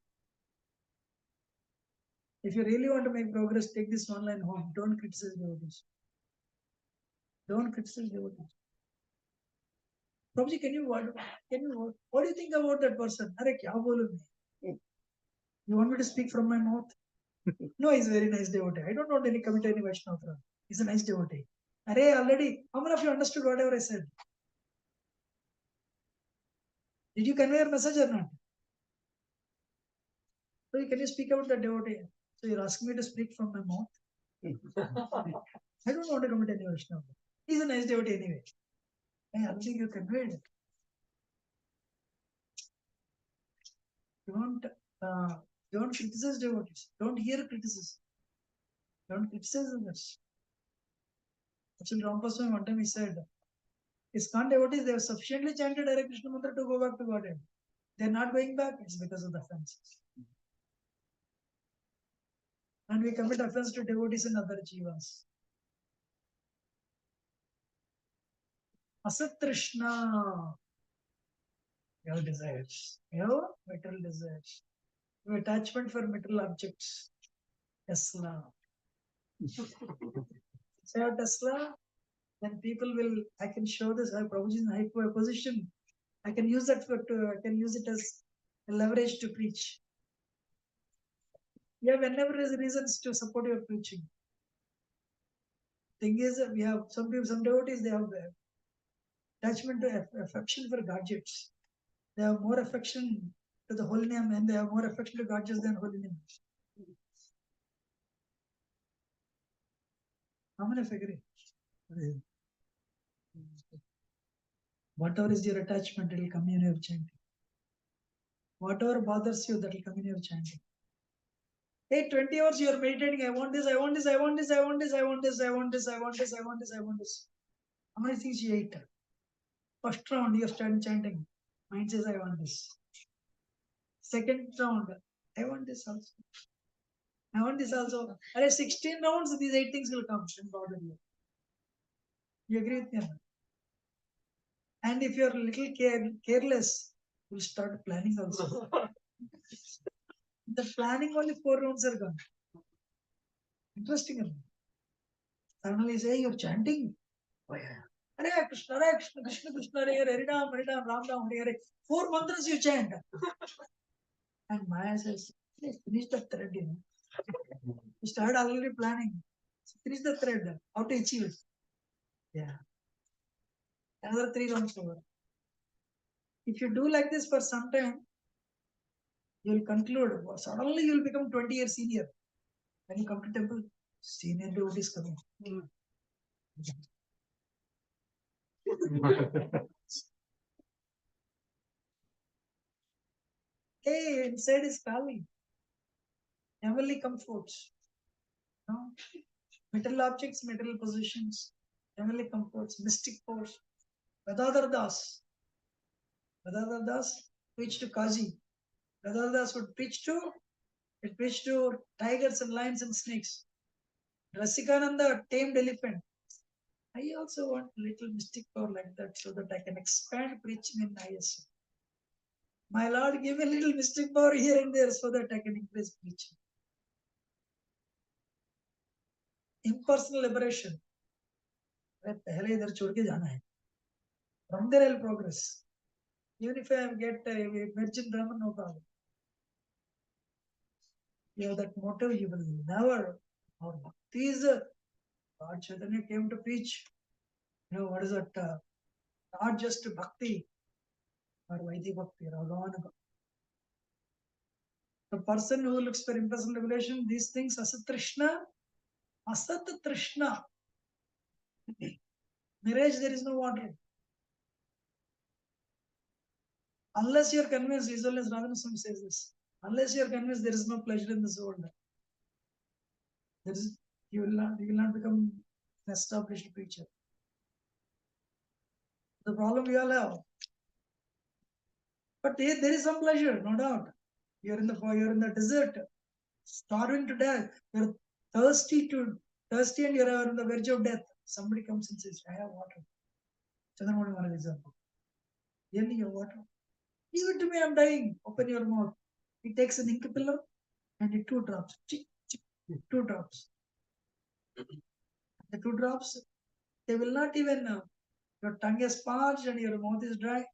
If you really want to make progress, take this one line home. Don't criticize devotees. Don't criticize devotees. Prabhuji, what do you think about that person? Are kya bolu main? You want me to speak from my mouth? No, he's a very nice devotee. I don't want any commit any Vaishnava. He's a nice devotee. Already, how many of you understood whatever I said? Did you convey your message or not? So can you speak about the devotee? So you're asking me to speak from my mouth? I don't want to commit any Vaishnava. He's a nice devotee anyway. I don't think you conveyed it. Uh, don't criticize devotees. Don't hear criticism. Don't criticize others. Actually, Rampaswami one time he said, ISKCON devotees, they have sufficiently chanted Hare Krishna mantra to go back to Godhead. They're not going back, it's because of the offenses. And we commit offense to devotees and other jivas. Asatrishna. You have desires. You have material desires. You have attachment for material objects. Tesla. If I have Tesla, then people will, I can show this, I have Prabhuji in high position. I can use that I can use it as a leverage to preach. Yeah, whenever there is reasons to support your preaching. Thing is, we have some people, some devotees, they have attachment to affection for gadgets. They have more affection to the holy name and they have more affection to gadgets than holy name. How many of agree? Whatever is your attachment, it will come in your chanting. Whatever bothers you, that will come in your chanting. Hey, 20 hours you are meditating. I want this, I want this, I want this, I want this, I want this, I want this, I want this, I want this, I want this. How many things you ate? First round, you start chanting. Mind says, I want this. Second round, I want this also. I want this also. At 16 rounds, these 8 things will come and bother you. You agree with me? And if you're a little careless, you'll start planning also. The planning only 4 rounds are gone. Interesting. Suddenly say, you're chanting. Oh, yeah. Hare Krishna, Krishna Krishna, Hare Hare, Hare Ram, Ram Ram, Hare Hare. 4 mantras you chant. And Maya says, finish the thread. You started already planning. Finish the thread. How to achieve it? Yeah. Another 3 rounds over. If you do like this for some time, you will conclude. Suddenly you will become 20 years senior. When you come to temple, senior devotee is coming. Hey, inside is Kali. Heavenly comforts. No? Material objects, material positions, heavenly comforts, mystic force. Gadadhar Das. Gadadhar Das preached to Kaji. Gadadhar Das would preach to tigers and lions and snakes. Rasikananda tamed elephant. I also want little mystic power like that so that I can expand preaching in ISV. My Lord, give me a little mystic power here and there so that I can increase preaching. Impersonal liberation. पहले इधर छोड़ के जाना है. From there I'll progress. Even if I get a virgin Brahman, no problem. You have that motive, you will never. Our bhakti is Lord Chaitanya came to preach. You know what is that? Not just bhakti or Vaidhi bhakti or Bhagavana bhakti. The person who looks for impersonal liberation, these things, asatrishna, mirage, there is no water. Unless you are convinced, as well as Radhana Swami says this, unless you are convinced there is no pleasure in this world, there is, you will not become an established preacher. The problem we all have. But there is some pleasure, no doubt. You're in the desert, starving to death. You're thirsty and you're on the verge of death. Somebody comes and says, I have water. Chandramani Maharaj example. Give me your water. Give it to me, I'm dying. Open your mouth. He takes an ink pillar and it 2 drops. 2 drops. The 2 drops, they will not even, your tongue is parched and your mouth is dry.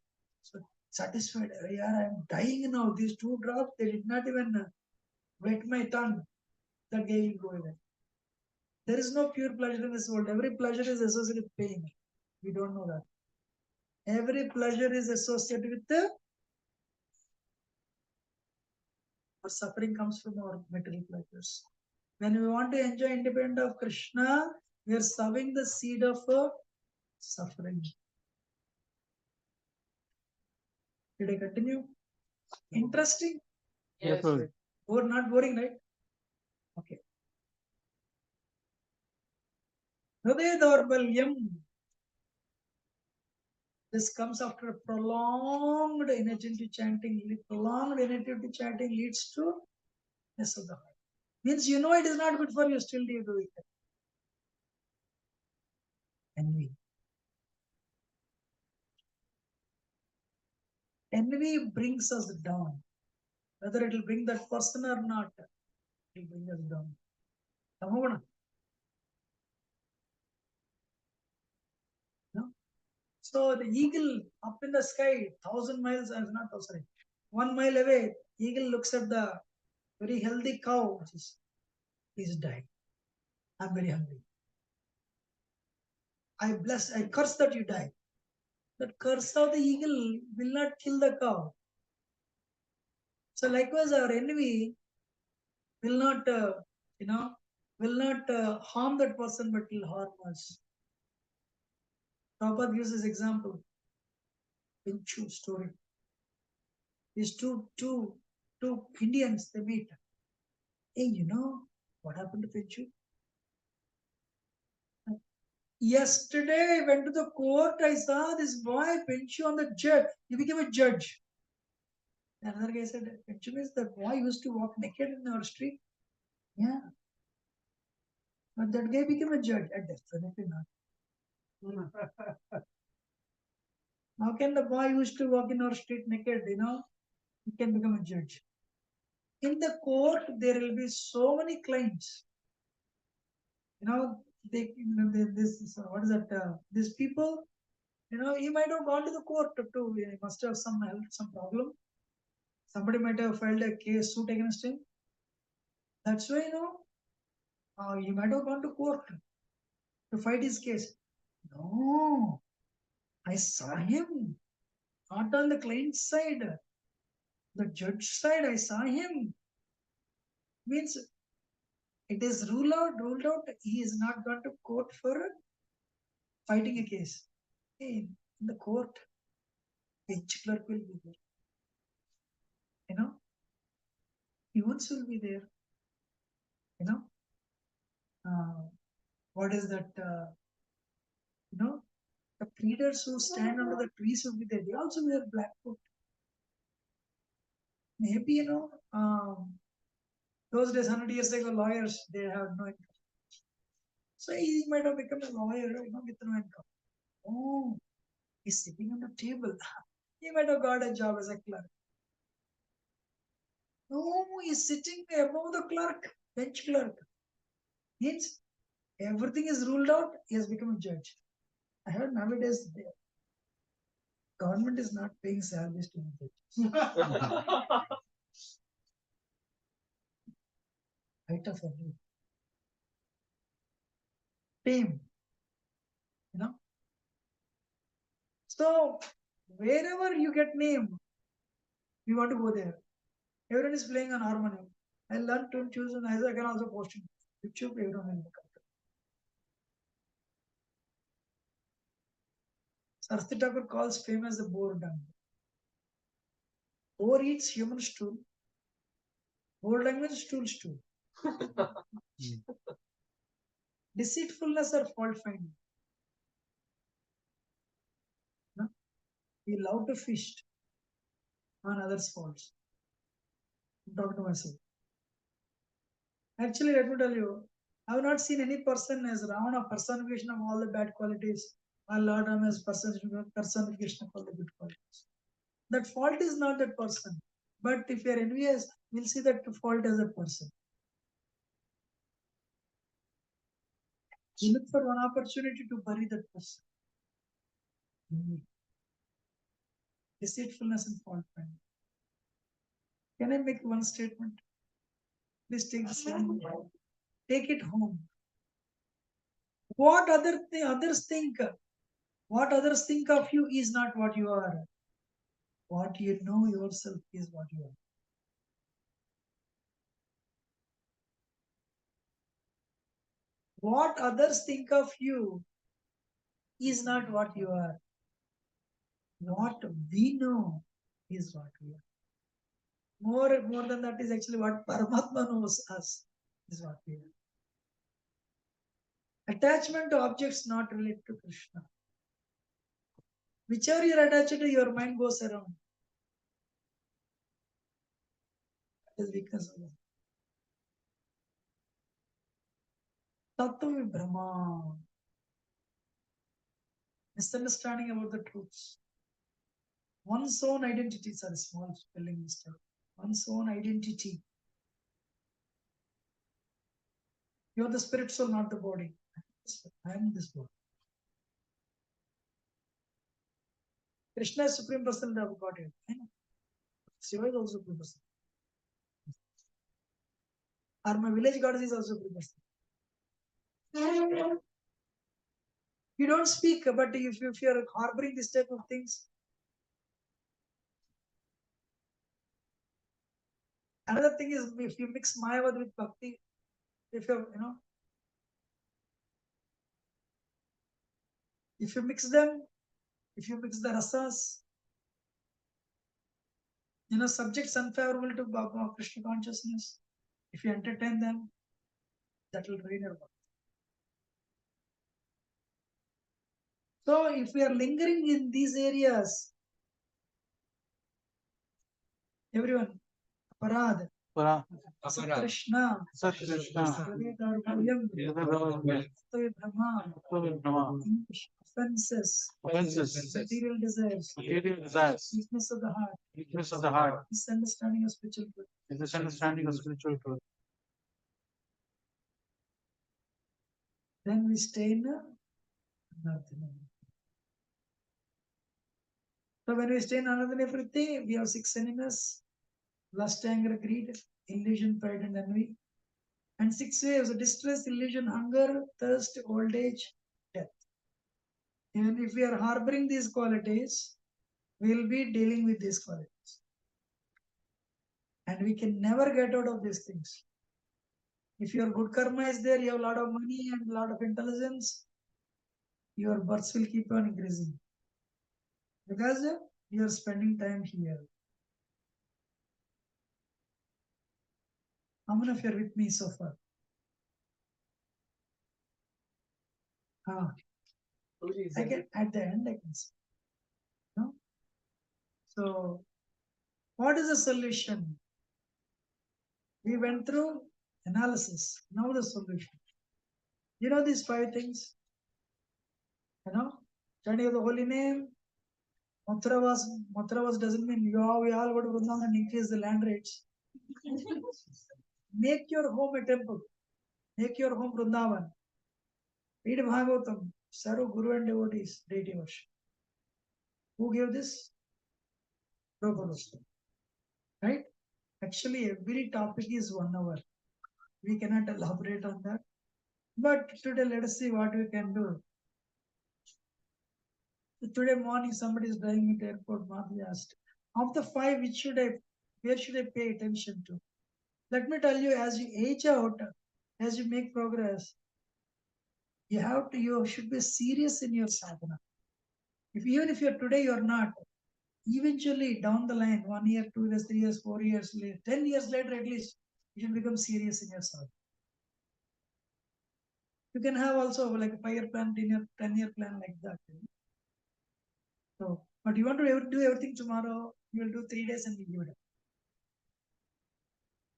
So satisfied, yeah, I'm dying now. These 2 drops, they did not even wet my tongue. That guy will go away. There is no pure pleasure in this world. Every pleasure is associated with pain. We don't know that. Every pleasure is associated with our suffering comes from our material pleasures. When we want to enjoy independence of Krishna, we are sowing the seed of suffering. Did I continue? Interesting?
Yes.
Or not boring, right? Okay. Hriday Daurbalyam. This comes after prolonged energy to chanting. Prolonged energy to chanting leads to less of the heart. Means you know it is not good for you, still you do it. Envy. Envy brings us down. Whether it will bring that person or not, it will bring us down. Tamoguna. No? So the eagle up in the sky, 1,000 miles, not 1,000, 1 mile away, eagle looks at the very healthy cow, which is, please die. I'm very hungry. I curse that you die. That curse of the eagle will not kill the cow. So likewise, our envy will not, will not harm that person, but will harm us. Prabhupada gives this example. Pinchu story. These two Indians, they meet. Hey, you know what happened to Pinchu? Yesterday I went to the court. I saw this boy Pinchu on the judge. He became a judge. Another guy said, Pinchu means the boy used to walk naked in our street. Yeah. But that guy became a judge. Definitely not. How can the boy used to walk in our street naked, he can become a judge? In the court, there will be so many claims. What is that? These people, he might have gone to the court too. He must have some health, some problem. Somebody might have filed a case, suit against him. That's why, he might have gone to court to fight his case. No, I saw him, not on the client's side, the judge side. I saw him. Means it is ruled out. He is not going to court for fighting a case. In the court, bench clerk will be there. Peons will be there. What is that? The pleaders who stand under the trees will be there. They also wear black coat. Maybe, those days, 100 years ago, lawyers, they have no income. So he might have become a lawyer, with no income. Oh, he's sitting on the table. He might have got a job as a clerk. No, he's sitting above the clerk, bench clerk. Means everything is ruled out, he has become a judge. I heard nowadays the government is not paying salaries to the judges. Height of every fame, So wherever you get name, we want to go there. Everyone is playing on harmonium. I learned to choose and I can also post it. YouTube, everyone will look at it. Sarthi Thakur calls fame as the boar dung. Boar eats human stool. Boar dung means stool. Deceitfulness or fault finding. We love to feast on others' faults. I'm talking to myself. Actually, let me tell you, I have not seen any person as Ravana personification of all the bad qualities, or Lord Ram as personification of all the good qualities. That fault is not that person. But if you are envious, we'll see that fault as a person. We look for one opportunity to bury that person. Deceitfulness and fault finding. Can I make one statement? Please take this one. Take it home. What others think? What others think of you is not what you are. What you know yourself is what you are. what others think of you is not what you are. What we know is what we are. More than that is actually what Paramatma knows us is what we are. Attachment to objects not related to Krishna. Whichever you're attached to, your mind goes around. That is weakness of it. Tattva Brahma. Misunderstanding about the truths. One's own identity, sorry, small spelling mistake. One's own identity. You are the spirit soul, not the body. I am this body. Krishna is Supreme Personality of Godhead. Shiva is also Supreme Personality. Or my village goddess is also Supreme Personality. You don't speak, but if you are harboring this type of things. Another thing is if you mix Mayavad with Bhakti, if you if you mix them, if you mix the rasas, subjects unfavorable to Baba Krishna consciousness, if you entertain them, that will drain your body. So if we are lingering in these areas, everyone, Parad, Krishna, offenses, material desires, weakness of the heart, misunderstanding of spiritual truth. Then we stay in nothing. So when we stay in another everything, we have 6 enemies: lust, anger, greed, illusion, pride, and envy. And 6 waves: distress, illusion, hunger, thirst, old age, death. And if we are harboring these qualities, we will be dealing with these qualities. And we can never get out of these things. If your good karma is there, you have a lot of money and a lot of intelligence, your births will keep on increasing. Because you are spending time here. How many of you are with me so far? I can at the end I can see. No? So what is the solution? We went through analysis. Now the solution. You know these 5 things? Chanting of the holy name. Matravas doesn't mean we all go to Vrindavan and increase the land rates. Make your home a temple. Make your home Vrindavan. Read Bhagavatam. Serve Guru and devotees. Deity worship. Who gave this? Prabhupada. Right? Actually, every topic is 1 hour. We cannot elaborate on that. But today, let us see what we can do. Today morning, somebody is driving me to airport. Madhya asked, of the 5, where should I pay attention to? Let me tell you, as you age out, as you make progress, you should be serious in your sadhana. Even if you're today, you're not. Eventually, down the line, 1 year, 2 years, 3 years, 4 years later, 10 years later, at least, you should become serious in your sadhana. You can have also like a 5-year plan, 10-year plan like that. So, but you want to do everything tomorrow, you will do 3 days and you give it up.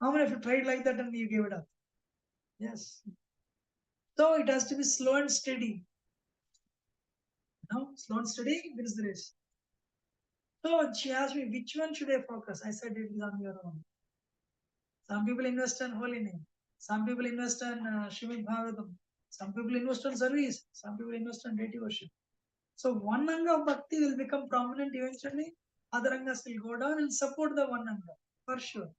How many of you tried like that and you gave it up? Yes. So it has to be slow and steady. Slow and steady wins the race. So she asked me, which one should I focus? I said, it is on your own. Some people invest in holy name. Some people invest in Srimad Bhagavatam. Some people invest in service. Some people invest in deity worship. So one anga of bhakti will become prominent eventually. Other angas will go down and support the one anga for sure.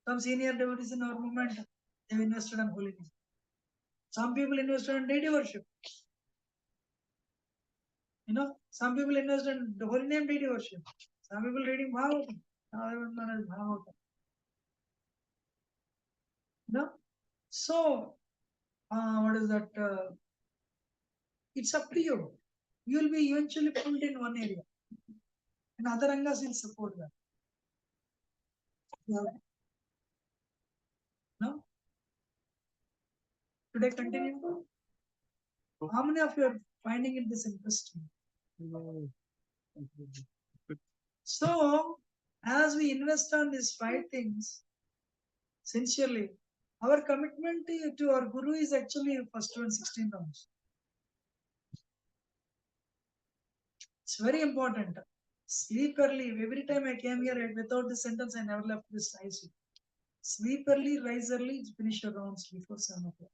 Some senior devotees in our movement, they invested in holy name. Some people invested in deity worship. Some people invest in the holy name deity worship. Some people reading Bhagavatam. Bhagavatam. So, what is that? It's up to you. You will be eventually pulled in one area, and other angas will support that. Yeah. No? Should I continue? How many of you are finding it this interesting?
No.
So, as we invest on these 5 things, sincerely, our commitment to our Guru is actually first one 16 rounds. It's very important. Sleep early. Every time I came here, without this sentence, I never left this ISV. Sleep early, rise early, finish your rounds before 7 o'clock.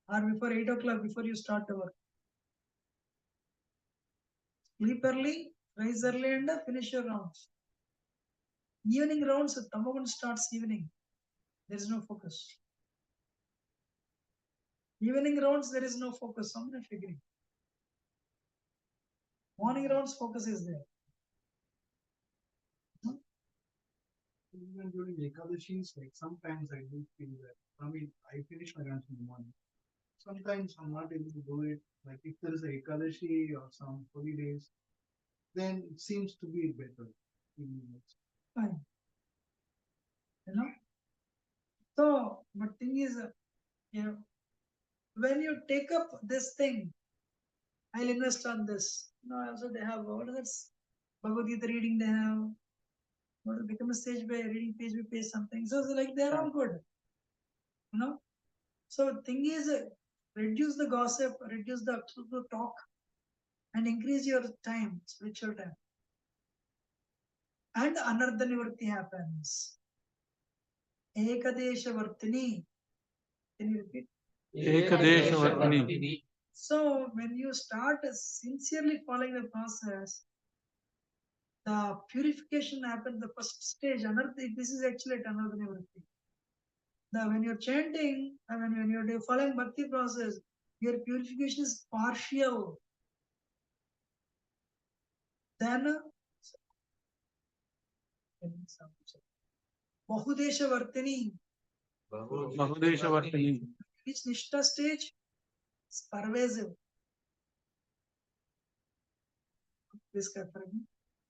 Or before 8 o'clock, before you start the work. Sleep early, rise early, and finish your rounds. Evening rounds, Tamagun starts evening. There is no focus. Evening rounds, there is no focus. I'm not figuring. Morning rounds, focus is there.
Even during Ekadashis, like sometimes I do feel that. I mean, I finish my rounds in the morning. Sometimes I'm not able to do it. Like if there is a Ekadashi or some holy days, then it seems to be better.
Fine. You know? So, but thing is, you know, when you take up this thing, I'll invest on this. Also they have, what is this? Bhagavad Gita reading they have. What to become a stage by reading page by page something. So it's like they're all good. You know? So thing is, reduce the gossip, reduce the absolute talk, and increase your time, spiritual time. And anartha nivritti happens. Ekadesha vartini. Can you repeat?
Ekadeshavartini.
So when you start sincerely following the process, the purification happens the first stage. Anartha, this is actually at anartha nivritti. When you're chanting, when you're following bhakti process, your purification is partial. Then Bahudesha Vartini.
Bahudeshavartini.
Each Nishta stage is pervasive.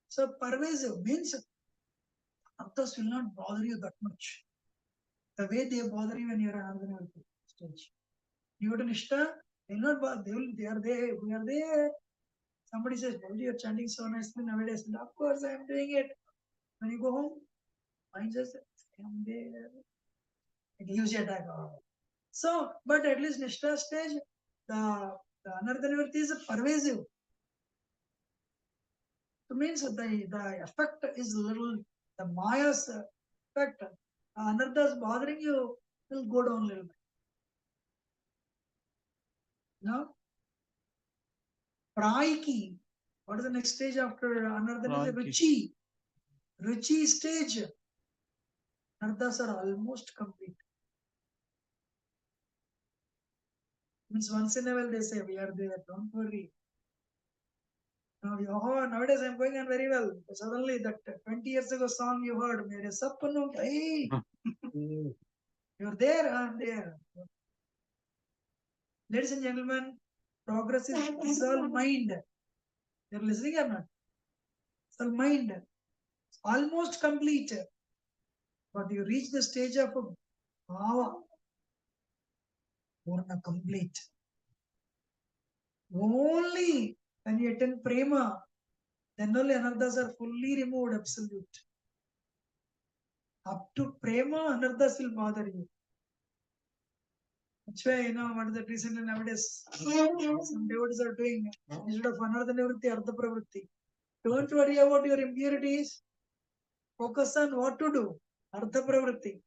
So pervasive means others will not bother you that much. The way they bother you when you're at another stage. You go to Nishta, they will not bother. They are there. We are there. Somebody says, "Well, you're chanting so nicely nowadays." And of course, I am doing it. When you go home, mind says, "I am there." It gives you attack. So, but at least Nishta stage, the another nivritti is pervasive. It means the effect is little, the Maya's effect, another's bothering you will go down a little bit. No? Praiki. What is the next stage after another is Ruchi. Ruchi stage. Nardas are almost complete. Means once in a while they say, we are there, don't worry. Now, nowadays I'm going on very well. Suddenly that 20 years ago song you heard, Mere Sapnu, hey, you're there, I'm there. Ladies and gentlemen, progress is all mind. You're listening or not? It's all mind. It's almost complete. But you reach the stage of bhava, purna complete. Only when you attend prema, then only anarthas are fully removed, absolute. Up to prema, anarthas will bother you. That's why, what is that recently nowadays? Some devotees are doing, instead of anartha nivritti, artha pravritti. Don't worry about your impurities. Focus on what to do. Artha pravritti.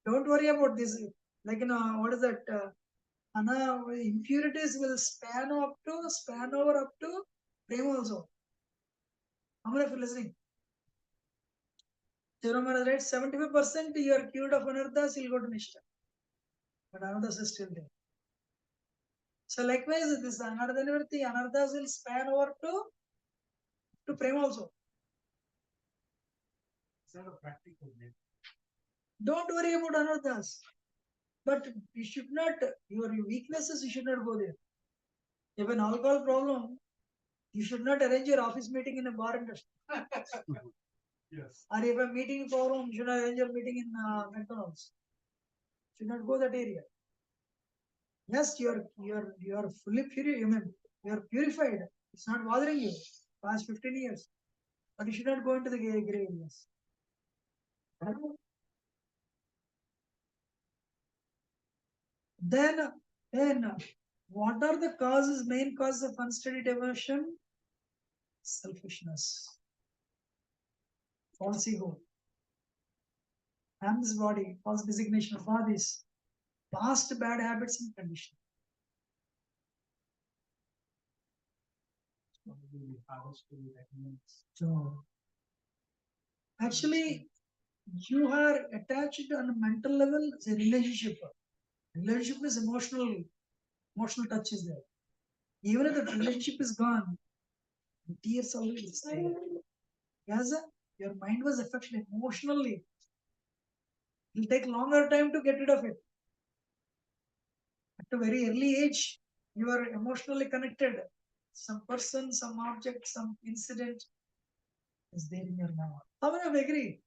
Don't worry about this. Like, what is that? Impurities will span over up to prema also. How many of you listening? Jerome is right, 75% you are cured of anarthas, you'll go to Nishta. But anarthas is still there. So likewise, this anarthas will span over to prema also.
Is that a practical way?
Don't worry about anarthas. But you should not, your weaknesses, you should not go there. You have an alcohol problem, you should not arrange your office meeting in a bar industry.
Yes.
Or if a meeting forum, you should not arrange your meeting in McDonald's. You should not go that area. Yes, you are fully purified. I mean, you are purified. It's not bothering you. Past 15 years. But you should not go into the gray areas. Then, what are the causes, main causes of unsteady devotion? Selfishness, false ego, harms body, false designation of bodies, past bad habits and condition. So, actually, you are attached on a mental level. It's a relationship. Relationship is emotional touch is there. Even if the relationship is gone, the tears always stay. Yes, your mind was affected emotionally. It will take longer time to get rid of it. At a very early age, you are emotionally connected. Some person, some object, some incident is there in your mind. How many of you agree?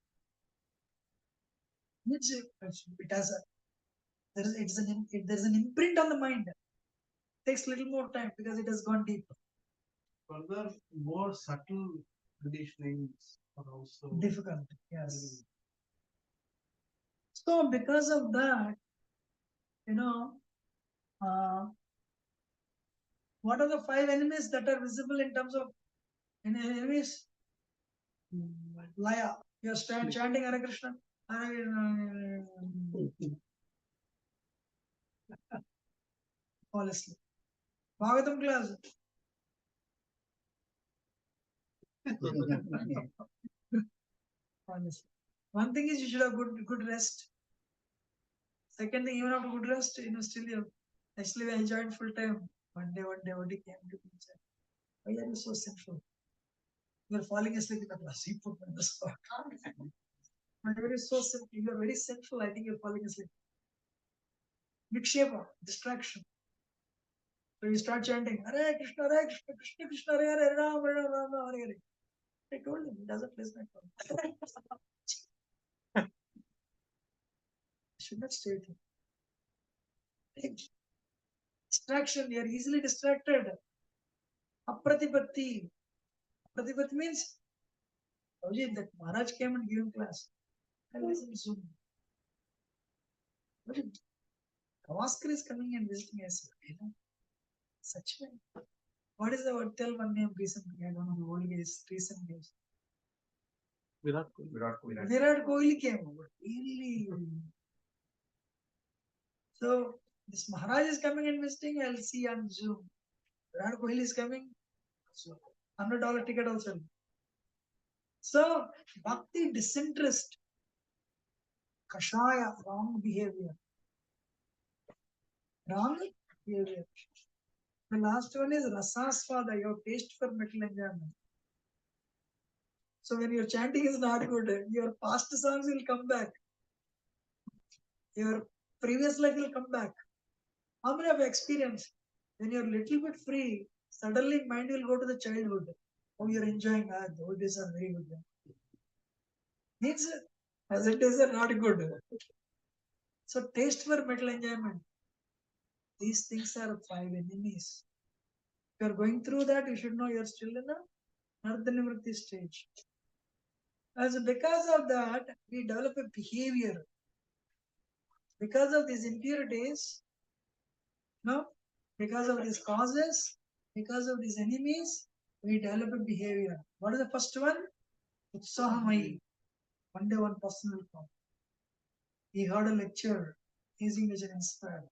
Which it has a there's an imprint on the mind. It takes little more time because it has gone deep.
Further, more subtle conditionings are also
Difficult. Yes. So because of that, what are the 5 enemies that are visible in terms of enemies? Laya. You're chanting Hare Krishna. Fall asleep. Bhagavatam class. Honestly. One thing is you should have good rest. Second thing, even after good rest, still you actually I enjoyed full time. One day, Odie came to me and said, why are you so sinful? You're falling asleep in the class. He put me on the spot. But you're so simple. You're very sinful. I think you're falling asleep. Vikshepa, distraction. So you start chanting, Hare Krishna, Hare Krishna, Krishna Krishna, Hare Hare, Ram Ram, Ram Ram, Hare Hare. I told him, he doesn't listen at all. Should not stay with him. Distraction, you are easily distracted. Apratipatti. Apratipatti means, that Maharaj came and gave class. I listened soon. Gavaskar is coming and visiting us. Such a. What is the word? Tell one name recently. I don't know the old guys, recent guys.
Virat Kohli.
Virat Kohli came over. Really. So this Maharaj is coming and visiting. I'll see on Zoom. Virat Kohli is coming. So $100 ticket also. So bhakti disinterest. Kashaya, wrong behavior. Wrong behavior. The last one is rasasvada, your taste for mental enjoyment. So when your chanting is not good, your past songs will come back. Your previous life will come back. How many have experienced when you're a little bit free, suddenly mind will go to the childhood. Oh, you're enjoying that. The old days are very good. Means present days are not good. So taste for mental enjoyment. These things are 5 enemies. If you're going through that, you should know you're still in a Nardhanivritti stage. As because of that, we develop a behavior. Because of these impurities, because of these causes, because of these enemies, we develop a behavior. What is the first one? Utsahamai. One day one person will come. He heard a lecture. His English inspired.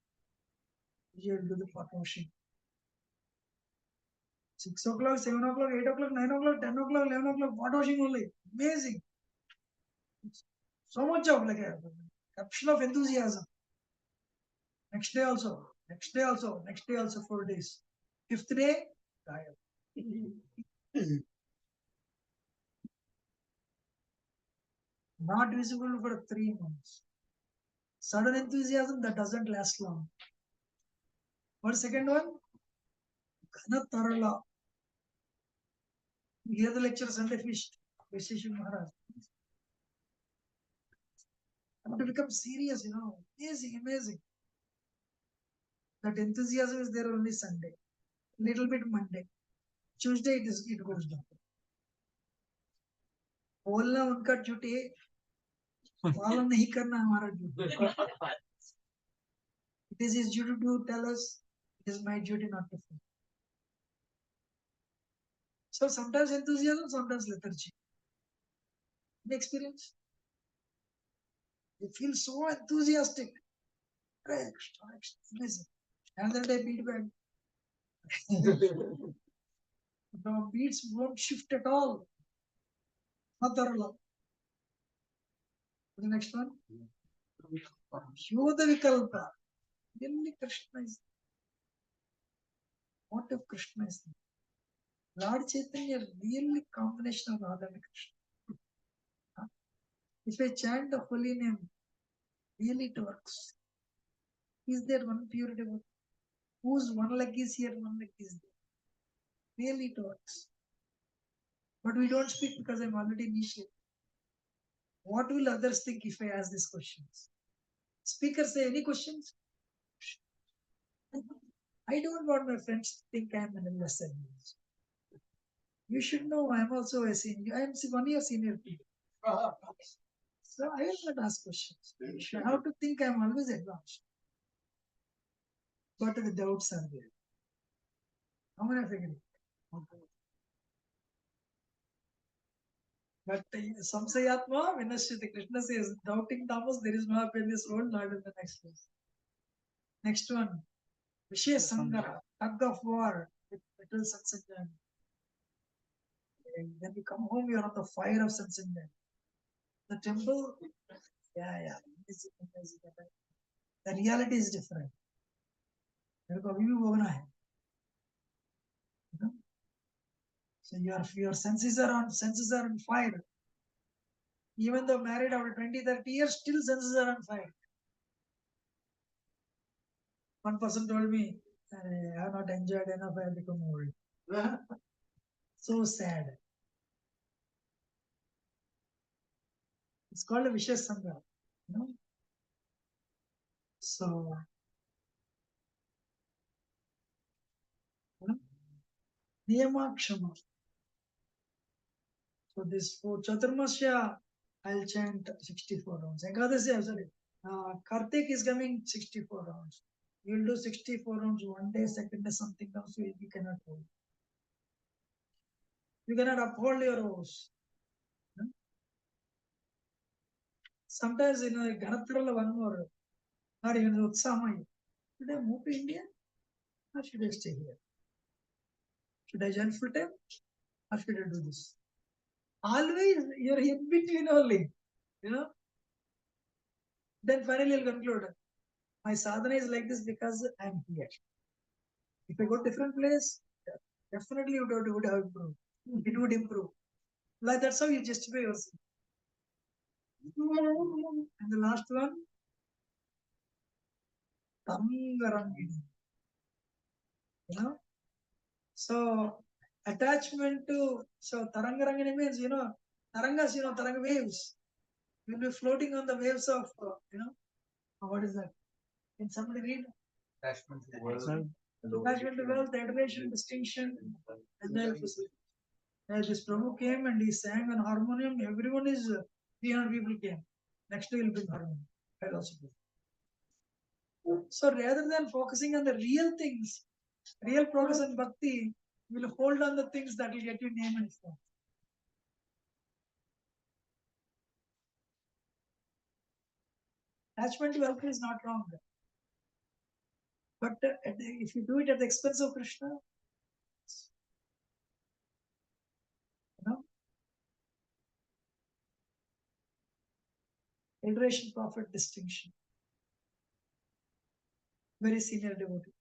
He will do the pot washing. 6 o'clock, 7 o'clock, 8 o'clock, 9 o'clock, 10 o'clock, 11 o'clock, pot washing only. Amazing. So much of like a caption of enthusiasm. Next day also, next day also, next day also, 4 days. 5th day, tired. Not visible for 3 months. Sudden enthusiasm that doesn't last long. What's the second one? Ghana Tarala. You hear the lecture Sunday Feast, Vishesh Maharaj. And to become serious, amazing, amazing. That enthusiasm is there only Sunday, little bit Monday. Tuesday it goes down. बोलना उनका duty है, पालन नहीं करना हमारा duty. It is his duty to tell us. It is my duty not to follow. So sometimes enthusiasm, sometimes lethargy. Any experience? You feel so enthusiastic. Amazing. Another day beat back. The beats won't shift at all. Matarala. The next one. Yoda Vikalpa. Really Krishna is. What if Krishna is? Lord Chaitanya really combination of Radha and Krishna. If I chant the holy name, really it works. Is there one pure devotee? Whose one leg is here, one leg is there? Really it works. But we don't speak because I'm already initiated. What will others think if I ask these questions? Speakers say any questions? I don't want my friends to think I'm an lesson. You should know I'm also a senior. I'm 1 year senior people. So I will not ask questions. You have to think I'm always advanced. But the doubts are there. How many are figuring? But Samsayatma, Vinashriti, Krishna says, doubting Thomas, there is no happy in this world, not in the next place. Next one, Vishya Sangha, tug of war with metal Satsanga. When you come home, you're on the fire of Satsanga. The temple, yeah. The reality is different. So your senses are on fire. Even though married after 20, 30 years, still senses are on fire. One person told me, I have not enjoyed enough, I have become old. So sad. It's called a vicious sangha. So, Niyama Kshama. So this for Chaturmasya, I'll chant 64 rounds. Ekadasi, sorry. Kartik is coming 64 rounds. You'll do 64 rounds one day, second day something comes, you cannot hold. You cannot uphold your vows. Sometimes, Ganatrala one more, or even Utsama. Should I move to India or should I stay here? Should I join full time or should I do this? Always you're in between only, Then finally you'll conclude, my sadhana is like this because I'm here. If I go to different place, definitely it would have improved. It would improve. Like that's how you justify yourself. And the last one, Tangarangini. So attachment to Tarangarangini means, Tarangas, Taranga waves. You'll be floating on the waves of, what is that? Can somebody read?
Attachment to wealth.
Attachment to wealth, adoration, distinction, and then this Prabhu came and he sang on harmonium. Everyone is 300 people came. Next day he'll bring harmonium. I'll also do. So rather than focusing on the real things, real progress in bhakti, we'll hold on the things that will get you name and form. Attachment to wealth is not wrong. But if you do it at the expense of Krishna, adoration, profit, distinction. Very senior devotee.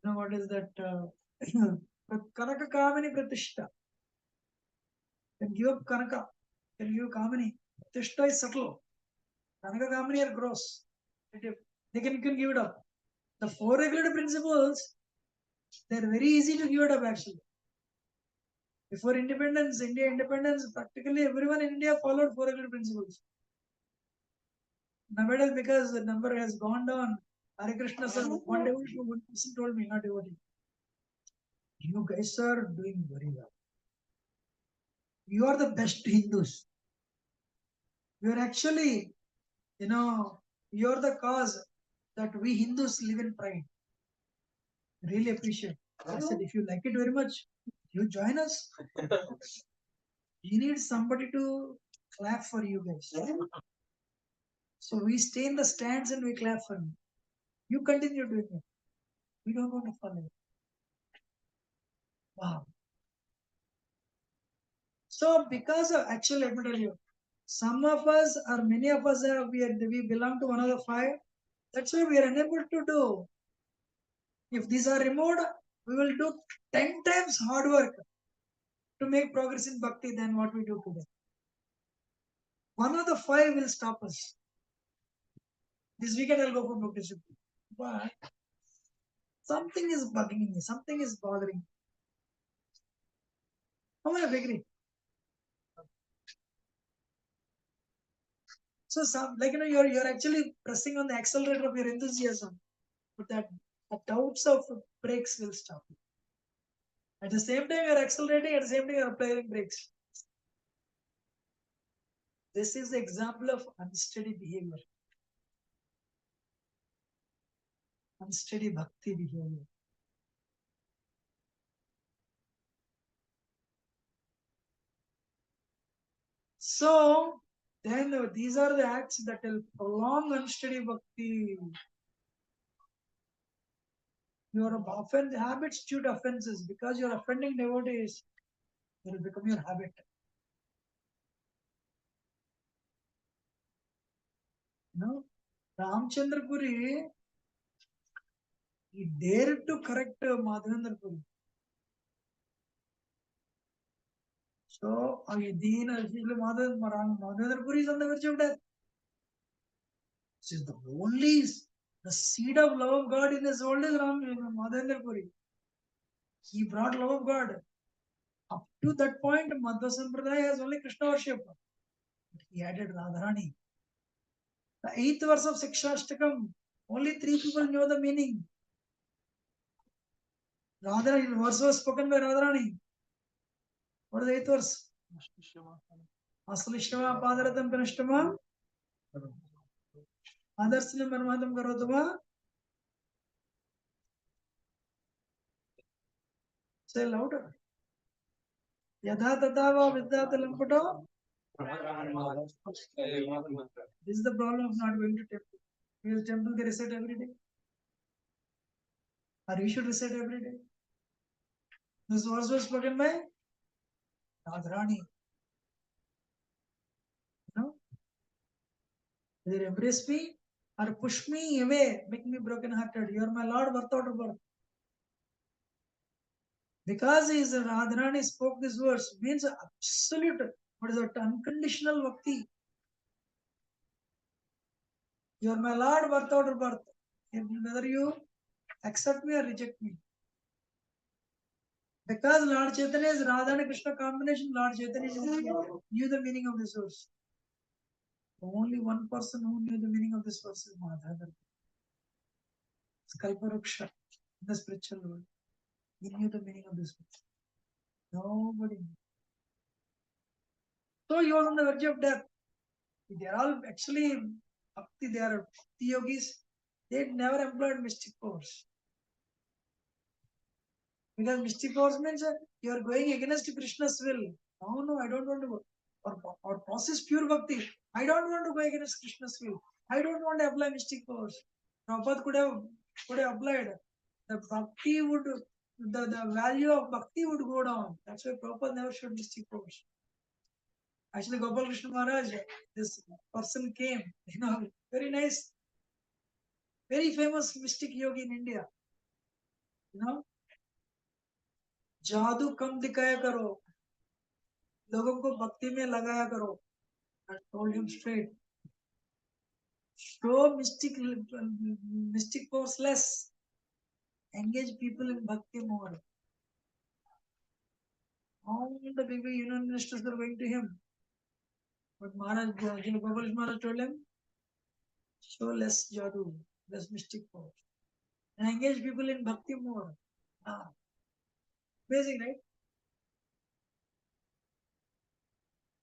What is that? Kanaka Kamini Pratishta. Can give up Kanaka, can give Kamini. Pratishta is subtle. Kanaka Kamini are gross. You can give it up. The 4 regulative principles, they're very easy to give it up actually. Before independence, India independence, practically everyone in India followed 4 regulative principles. Nowadays, because the number has gone down, Hare Krishna sir, one person told me, not devotee, you guys are doing very well. You are the best Hindus. You are actually, you're the cause that we Hindus live in pride. Really appreciate. I said, if you like it very much, you join us. You need somebody to clap for you guys. So we stay in the stands and we clap for you. You continue doing it. We don't want to follow you. Wow. So because of actually, let me tell you, some of us or many of us we belong to one of the 5. That's why we are unable to do. If these are removed, we will do 10 times hard work to make progress in bhakti than what we do today. One of the 5 will stop us. This weekend I'll go for book discipline. But something is bugging me, something is bothering me. How many agree? So you're actually pressing on the accelerator of your enthusiasm, but that the doubts of brakes will stop you. At the same time you're accelerating, at the same time you're applying brakes. This is the example of unsteady behavior. Unsteady bhakti behavior. So then these are the acts that will prolong unsteady bhakti. Your habits due to offenses, because you're offending devotees, it will become your habit. Ramchandra Puri, he dared to correct Madhavendra Puri. So, Madhavendra Puri is on the verge of death. The seed of love of God in his soul is Madhavendra Puri. He brought love of God. Up to that point, Madhva Sampradaya has only Krishna worship. But he added Radharani. The 8th verse of Sikshashtakam, only 3 people know the meaning. Radharani, verse was spoken by Radharani. What is the 8th verse? Aslishtama Padaratam Kanashtama Adarsanam Paramatam Karotama. Say louder. Yadha Tatava Vidyata Lamputo. This is the problem of not going to temple. Will temple they recite every day? Or we should recite every day? This verse was spoken by Radharani. Either embrace me or push me away, make me broken hearted. You are my Lord, birth out of birth. Because he is Radharani spoke this verse, means absolute, what is that? Unconditional bhakti. You are my Lord, birth out of birth. Whether you accept me or reject me. Because Lord Chaitanya is Radha and Krishna combination, Lord Chaitanya knew the meaning of this verse. Only one person who knew the meaning of this verse is Madhavendra. It's Kalparuksha in the spiritual world. He knew the meaning of this verse. Nobody knew. So he was on the verge of death. They are all actually bhakti, they are bhakti yogis. They never employed mystic powers. Because mystic powers means you are going against Krishna's will. No, I don't want to go. Or process pure bhakti. I don't want to go against Krishna's will. I don't want to apply mystic powers. Prabhupada could have applied. The bhakti would, the value of bhakti would go down. That's why Prabhupada never showed mystic powers. Actually, Gopal Krishna Maharaj, this person came, very nice, very famous mystic yogi in India. जादू कम दिखाया करो, लोगों को भक्ति में लगाया करो. I told him straight. show mystic powers less. Engage people in bhakti mode. All the people, union ministers are going to him. But Maharaj, Gopal Maharaj told him, show less jadoo, less mystic power. And engage people in bhakti mode. Ah, amazing, right?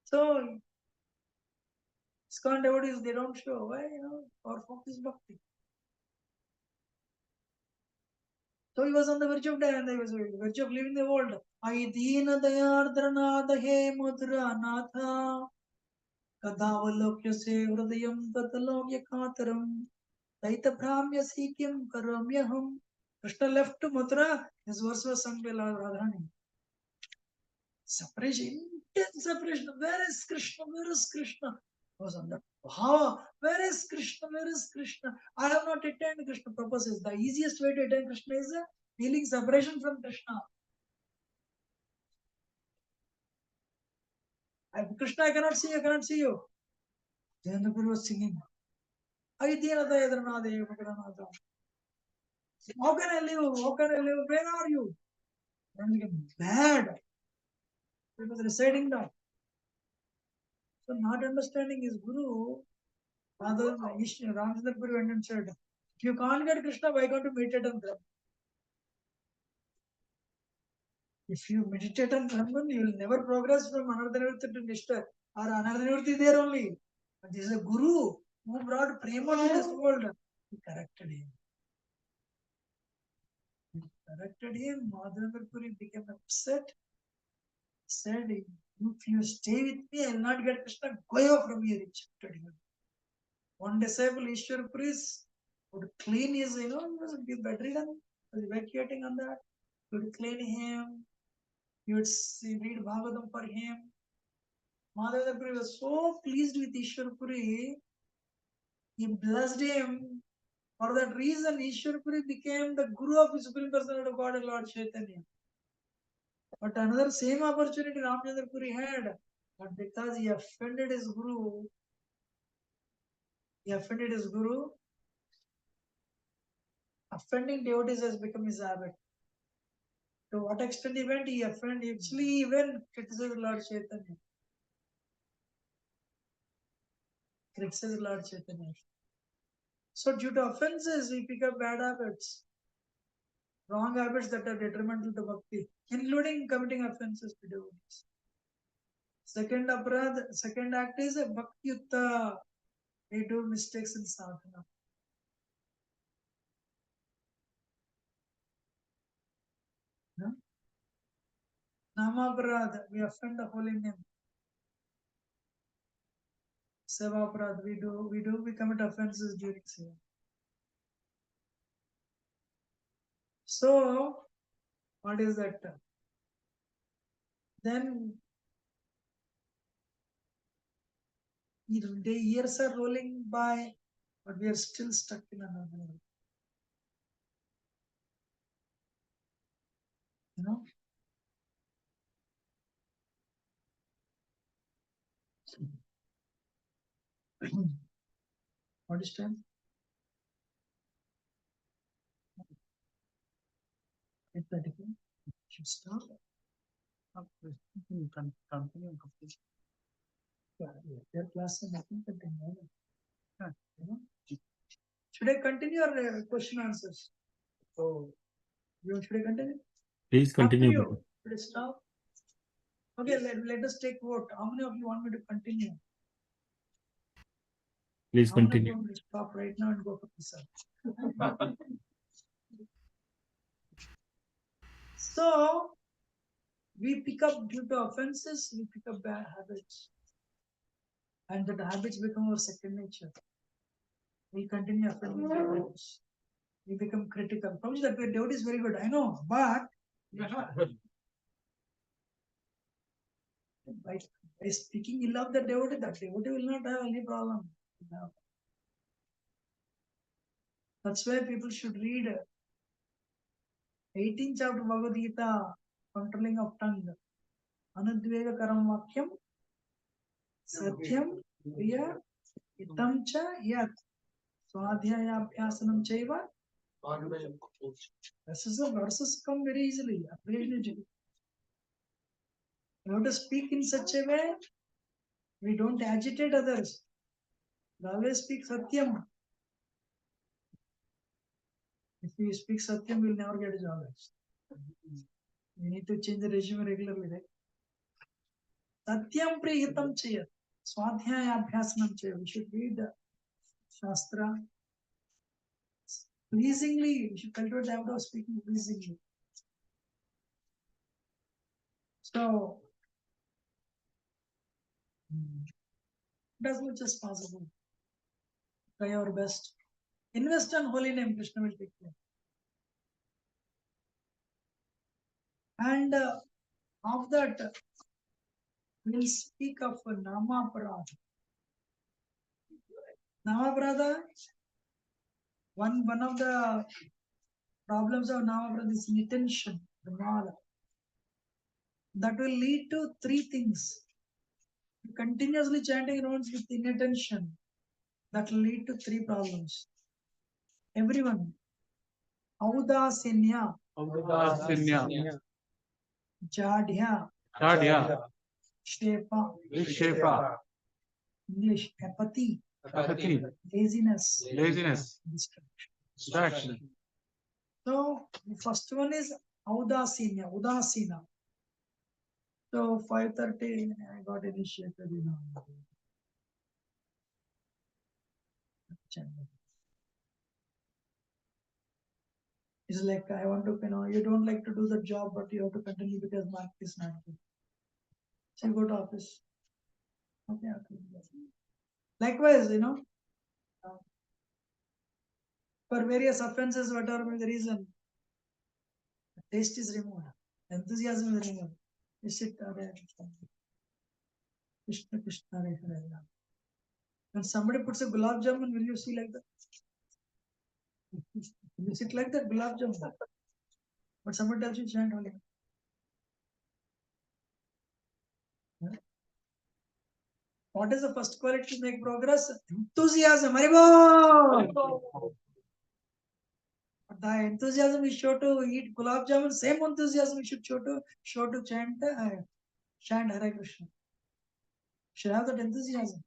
So, ISKCON devotees, they don't show. Why? Our focus is bhakti. So he was on the verge of death and he was on the verge of leaving the world. Ai deena dayardranada he mudra natha kadavalokya se hridayam tatalokya kataram daita bhramya sikyam karamyaham. Krishna left to Mathura, his verse was sung by Lord Radharani. Separation, intense separation. Where is Krishna? Where is Krishna? Was on the Bhava. Where is Krishna? Where is Krishna? I have not attained Krishna. Purpose is the easiest way to attain Krishna is feeling separation from Krishna. Krishna, I cannot see you, I cannot see you. Jayendra was singing. How can I live? How can I live? Where are you? And became bad. He was reciting that. So not understanding his guru, Father Ramchandra Puri went and said, if you can't get Krishna, why can't you meditate on Brahman? If you meditate on Brahman, you will never progress from Anardhanurti to Nishta or Anardhanurti there only. But this is a guru who brought prema to this world. He corrected him. Madhavendra Puri became upset. Said, if you stay with me, I will not get Krishna. Go away from here. He rejected him. One disciple, Ishwar Puri, would clean his, he was bedridden, was evacuating on that. He would clean him. He would read Bhagavatam for him. Madhavendra Puri was so pleased with Ishwar Puri, he blessed him. For that reason, Ishwar Puri became the guru of the Supreme Personality of God, Lord Chaitanya. But another same opportunity Ramchandra Puri had, but because he offended his guru, offending devotees has become his habit. To what extent he went, he offended, actually even criticized Lord Chaitanya. So due to offenses, we pick up bad habits, wrong habits that are detrimental to bhakti, including committing offenses to devotees. Second act is bhakti yutta. We do mistakes in sadhana. No? Namaparad, we offend the holy name. Sevaparad, we commit offenses during seva. So, what is that? Then the years are rolling by, but we are still stuck in another world. What is time? 8:34. Should stop.
Continue.
Their class is nothing but Should I continue or question answers? So, should I continue?
Please continue.
Up to you. Should I stop? Okay, let us take vote. How many of you want me to continue?
Please
How many of you
continue.
want me to stop right now and go for this? So, we pick up due to offenses, we pick up bad habits. And the habits become our second nature. We continue offending devotees. We become critical. Probably that devotee is very good, I know, but by speaking ill of the devotee, that devotee will not have any problem. That's why people should read 18th chapter Bhagavad Gita, controlling of tongue. Anudvega karam vakyam, satyam, priya, itam cha yat. Swadhyayabhyasanam chaiva. Verses come very easily. Occasionally. You have to speak in such a way we don't agitate others. We always speak Satyam. If we speak Satyam, we'll never get a job. We need to change the resume regularly, right? Satyam prihitam chayat. Swadhyayabhyasanam chayat. We should read the Shastra. Pleasingly, we should cultivate the habit of speaking pleasingly. So, as much as possible, try our best. Invest on holy name, Krishna will take care. And of that, we'll speak of Nama Parada. Nama Parada, one of the problems of Nama Parada is inattention, the mala. That will lead to three things. Continuously chanting rounds with inattention, that will lead to three problems. Everyone, Audasinya, Jadhya, Shepa, English, apathy, laziness,
distraction.
So the first one is Udasina. So 5:30, I got initiated, It's like I want to, you don't like to do the job, but you have to continue because market is not good. So you go to office. Okay. Likewise, for various offenses, whatever may be the reason, the taste is removed, enthusiasm is removed. You sit there, Krishna, Krishna, Hare Hare. When somebody puts a gulab jamun, will you see like that? Will you sit like that, gulab jamun? But somebody tells you chant only. What is the first quality to make progress? Enthusiasm. Haribol! The enthusiasm we show to eat gulab jamun, same enthusiasm we should show to chant Hare Krishna. Should have that enthusiasm.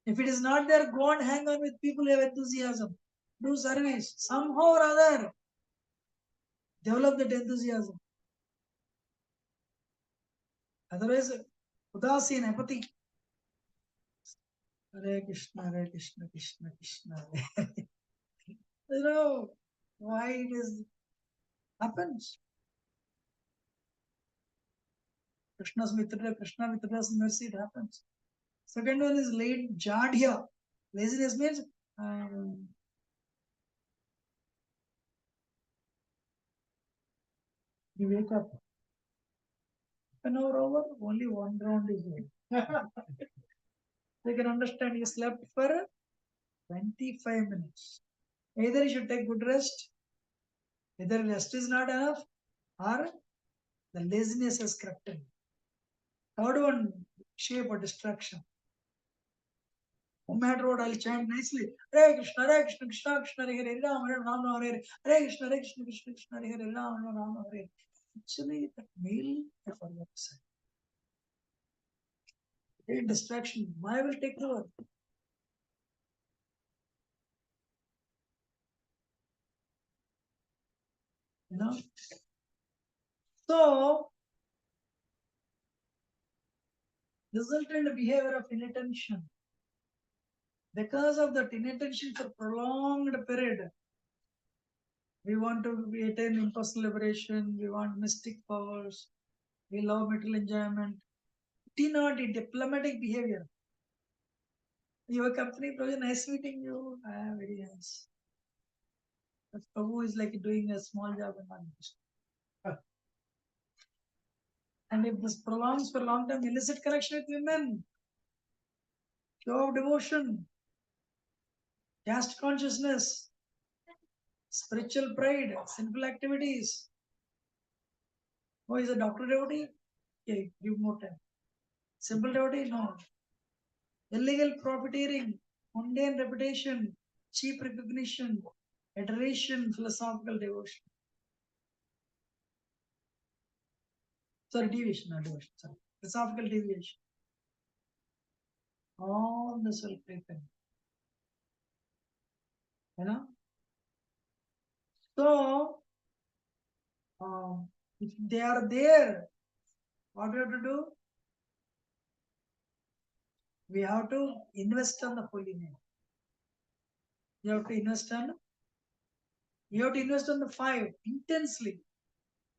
If it is not there, go and hang on with people who have enthusiasm. Do service. Somehow or other, develop that enthusiasm. Otherwise, Udasin, apathy. Hare Krishna, Krishna Krishna. Why it is happens. Krishna Mitra's mercy, it happens. Second one is late jadhya. Laziness means you wake up. An hour over, only one round is there. You can understand you slept for 25 minutes. Either you should take good rest, either rest is not enough, or the laziness has crept in. Third one, shape or distraction. No matter what, I'll chant nicely. Hare Krishna, Krishna Krishna, Hare Hare, Ram, Hare Ram, Hare Hare Krishna, Krishna Krishna, Hare Hare, Ram, Ram, Hare. Actually, that meal I forgot to say. Great distraction. Maya will take over. So, resultant behavior of inattention. Because of that inattention for prolonged period, we want to attain impersonal liberation, we want mystic powers, we love material enjoyment. T-naughty, diplomatic behavior. Your company, Prabhu, nice meeting you. Very nice. But Prabhu is like doing a small job and not. And if this prolongs for a long time, illicit connection with women, show of devotion, caste consciousness, spiritual pride, sinful activities. Oh, is a doctor devotee? Okay, give more time. Simple devotee? No. Illegal profiteering, mundane reputation, cheap recognition, adoration, philosophical devotion. Sorry, deviation, not devotion. Sorry, philosophical deviation. All this will creep in. You know? So, if they are there, what we have to do? We have to invest on the holy name. You have to invest on. You have to invest on the 5 intensely.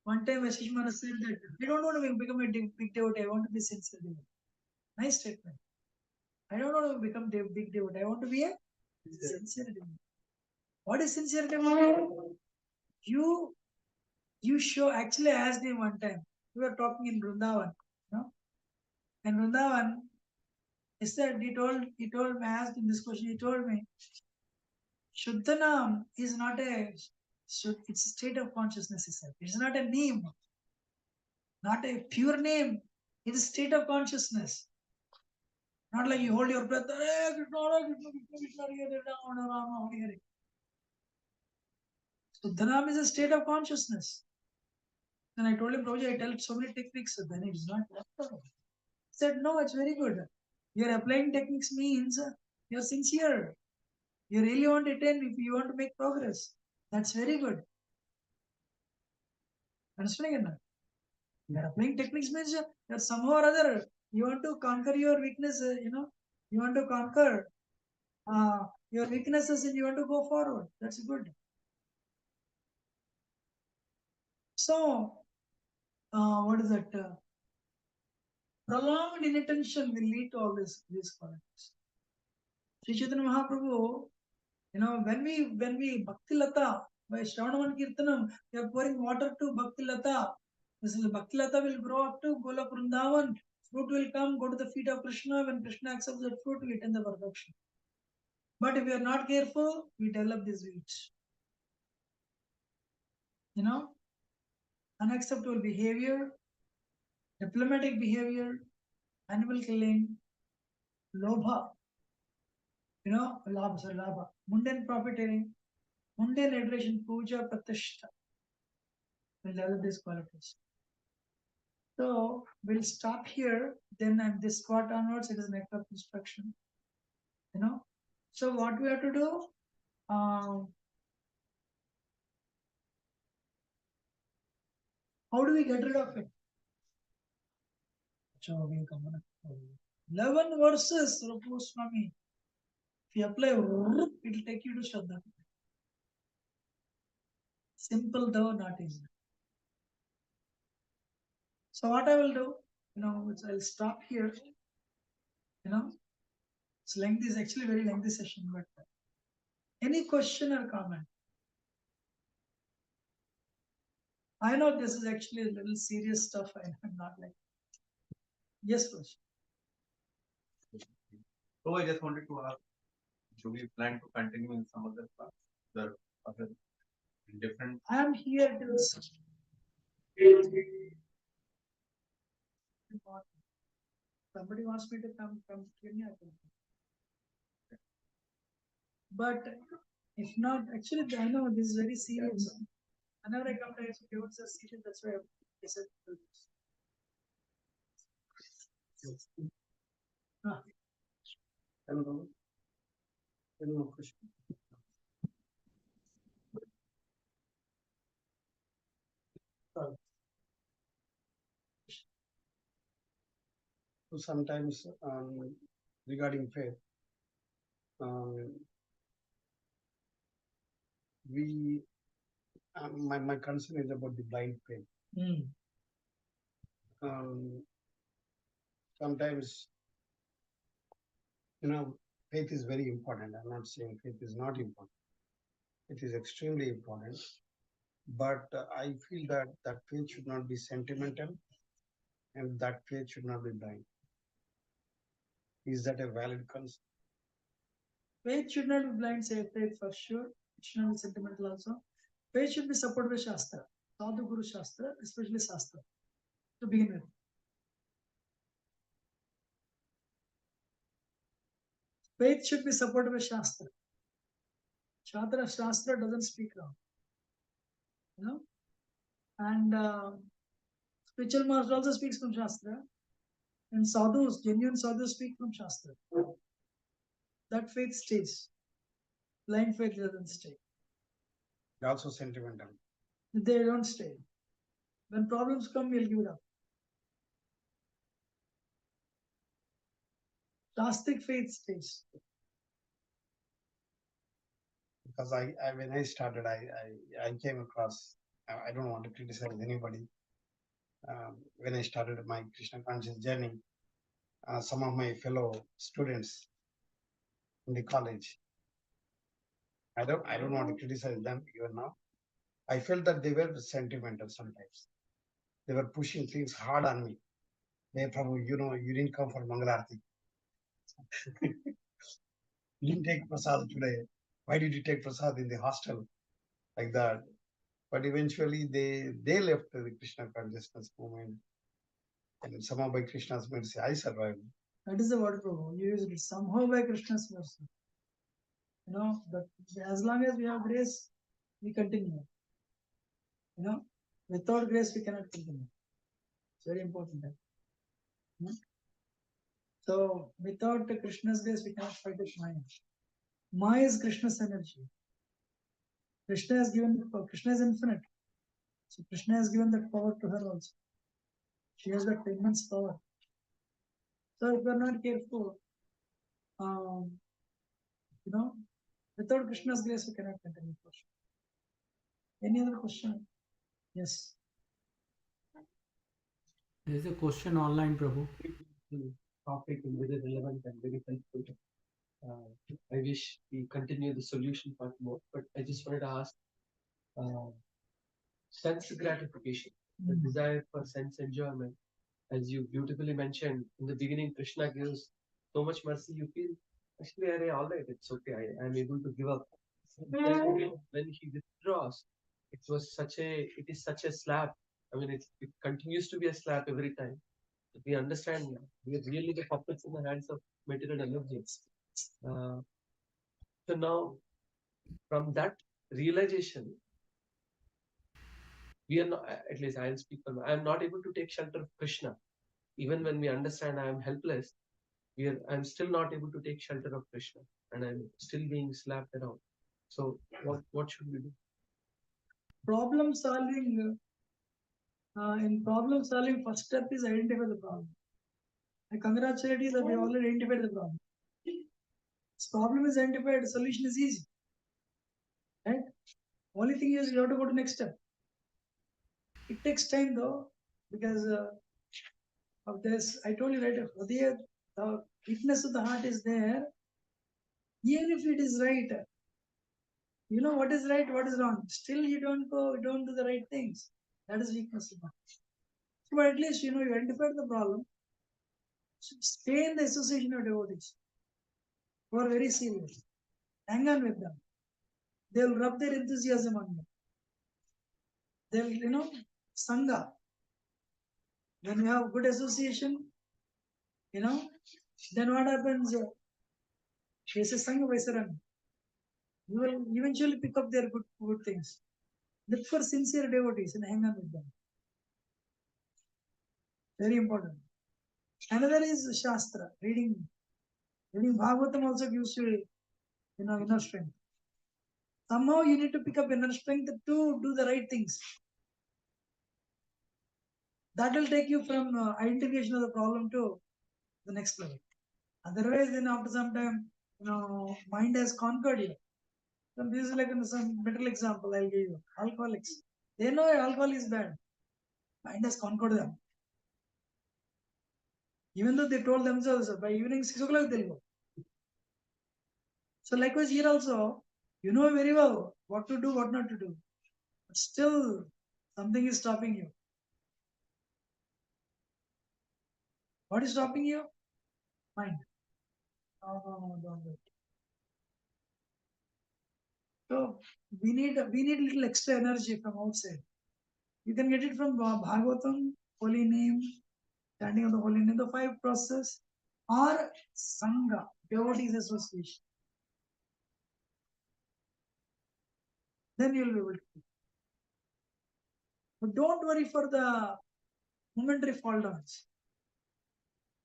One time, Vashishmana said that I don't want to become a big devotee. I want to be sincere devotee. Nice statement. I don't want to become a big devotee. I want to be a sincere devotee. What is sincere devotee? You show. Actually, I asked him one time. We were talking in Vrindavan. You know, and Vrindavan. He said he told me. I asked him this question. He told me, Shuddhanam is not a. It's a state of consciousness. He said it's not a name, not a pure name. It's a state of consciousness. Not like you hold your breath. So Dhanam is a state of consciousness. Then I told him, Prabhuji, I tell so many techniques. Then it is not that. He said, no, it's very good. You're applying techniques means you're sincere. You really want to attain if you want to make progress. That's very good. Understanding that? You're applying techniques means you're somehow or other. You want to conquer your weakness, you want to conquer your weaknesses and you want to go forward. That's good. So, what is that? Prolonged inattention will lead to all these qualities. Sri Chaitanya Mahaprabhu, when we Bhakti Lata, by Shravanavan Kirtanam, we are pouring water to Bhakti Lata. This is Bhakti Lata will grow up to Golak Vrindavan. Fruit will come, go to the feet of Krishna. When Krishna accepts that fruit, we attain the perfection. But if we are not careful, we develop these weeds. Unacceptable behavior, diplomatic behavior, animal killing, lobha, labha, mundane profiteering, mundane adoration, puja, pratishta. We'll develop these qualities. So we'll stop here. Then this part onwards, it is an act of instruction. So what we have to do? How do we get rid of it? 11 verses, Rupu Swami. If you apply, it will take you to Shraddha. Simple though not easy. So what I will do, I'll stop here. It's lengthy, it's actually very lengthy session, but any question or comment? I know this is actually a little serious stuff. I'm not like. Yes, question.
So I just wanted to ask, do we plan to continue in some other class? The other different.
I am here to. Somebody wants me to come Kenya. But if not, actually, I know this is very serious. Whenever I come to it, it's a serious. That's why I said.
Hello. Any more question? So sometimes regarding faith, my concern is about the blind faith. Sometimes, faith is very important. I'm not saying faith is not important. It is extremely important. But I feel that faith should not be sentimental and that faith should not be blind. Is that a valid concern?
Faith should not be blind, say faith for sure. It should not be sentimental also. Faith should be supported by Shastra, Sadhu Guru Shastra, especially Shastra, to begin with. Faith should be supported by Shastra. Shastra doesn't speak wrong. And spiritual master also speaks from Shastra. And sadhus, genuine sadhus speak from Shastra. That faith stays. Blind faith doesn't stay.
Also sentimental.
They don't stay. When problems come, we'll give it up. Shastic faith stays.
Because when I started, I came across, I don't want to criticize anybody. When I started my Krishna conscious journey, some of my fellow students in the college, I don't want to criticize them even now. I felt that they were sentimental sometimes. They were pushing things hard on me. Hey, Prabhu, you didn't come for Mangalarti. You didn't take prasad today. Why did you take prasad in the hostel? Like that. But eventually they left the Krishna consciousness movement. And somehow by Krishna's mercy, I survived.
That is the word, Prabhu. You used it somehow by Krishna's mercy. But as long as we have grace, we continue. Without grace, we cannot continue. It's very important. So, without Krishna's grace, we cannot fight with Maya. Maya is Krishna's energy. Krishna has given the power. Krishna is infinite. So, Krishna has given that power to her also. She has that immense power. So, if we are not careful, without Krishna's grace, we cannot continue. Any other question? Yes.
There is a question online, Prabhu.
The topic is very relevant and very helpful. I wish we continue the solution part more, but I just wanted to ask sense gratification, the desire for sense enjoyment. As you beautifully mentioned in the beginning, Krishna gives so much mercy, you feel actually, all right, it's okay, I am able to give up. When he withdraws, it is such a slap. I mean, it continues to be a slap every time. We understand we are really the puppets in the hands of material energy. So now, from that realization, we are not, at least I'll speak for me, I am not able to take shelter of Krishna. Even when we understand I am helpless, I'm still not able to take shelter of Krishna, and I'm still being slapped around. So what should we do?
Problem solving. In problem solving, first step is identify the problem. I congratulate you that we already identified the problem. This problem is identified, the solution is easy. Right? Only thing is you have to go to next step. It takes time though, because of this. I told you right, the weakness of the heart is there. Even if it is right, you know what is right, what is wrong. Still you don't do the right things. That is weakness of the heart. So, but at least you identified the problem. So stay in the association of devotees who are very serious. Hang on with them. They'll rub their enthusiasm on you. They'll, Sangha. When you have good association, then what happens? Sangha Vaisaran. You will eventually pick up their good things. Look for sincere devotees and hang on with them. Very important. Another is Shastra, reading. Reading Bhagavatam also gives you, inner strength. Somehow you need to pick up inner strength to do the right things. That will take you from identification of the problem to the next level. Otherwise, then after some time, mind has conquered you. So this is like some better example I'll give you. Alcoholics. They know alcohol is bad. Mind has conquered them. Even though they told themselves by evening 6 o'clock they'll go. So likewise here also, you know very well what to do, what not to do. But still, something is stopping you. What is stopping you? Mind. No, don't do it. So we need little extra energy from outside. You can get it from Bhagavatam, holy name, chanting of the holy name, the 5 process, or Sangha, devotees association. then you'll be able to. But don't worry for the momentary fall downs.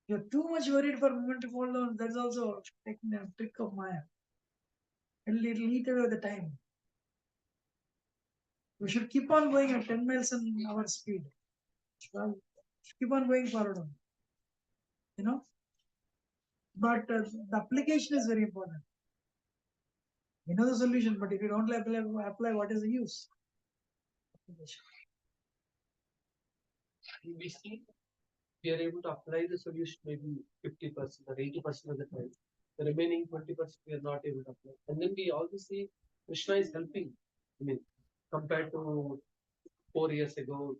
You're too much worried for momentary fall downs. That's also taking a trick of Maya. It'll eat away the time. We should keep on going at 10 miles an hour speed. Well, keep on going forward. You know, but the application is very important. You know the solution, but if you don't apply, what is the use?
We see we are able to apply the solution maybe 50% or 80% of the time. The remaining 20% we are not able to apply. And then we also see Krishna is helping. I mean, compared to 4 years ago,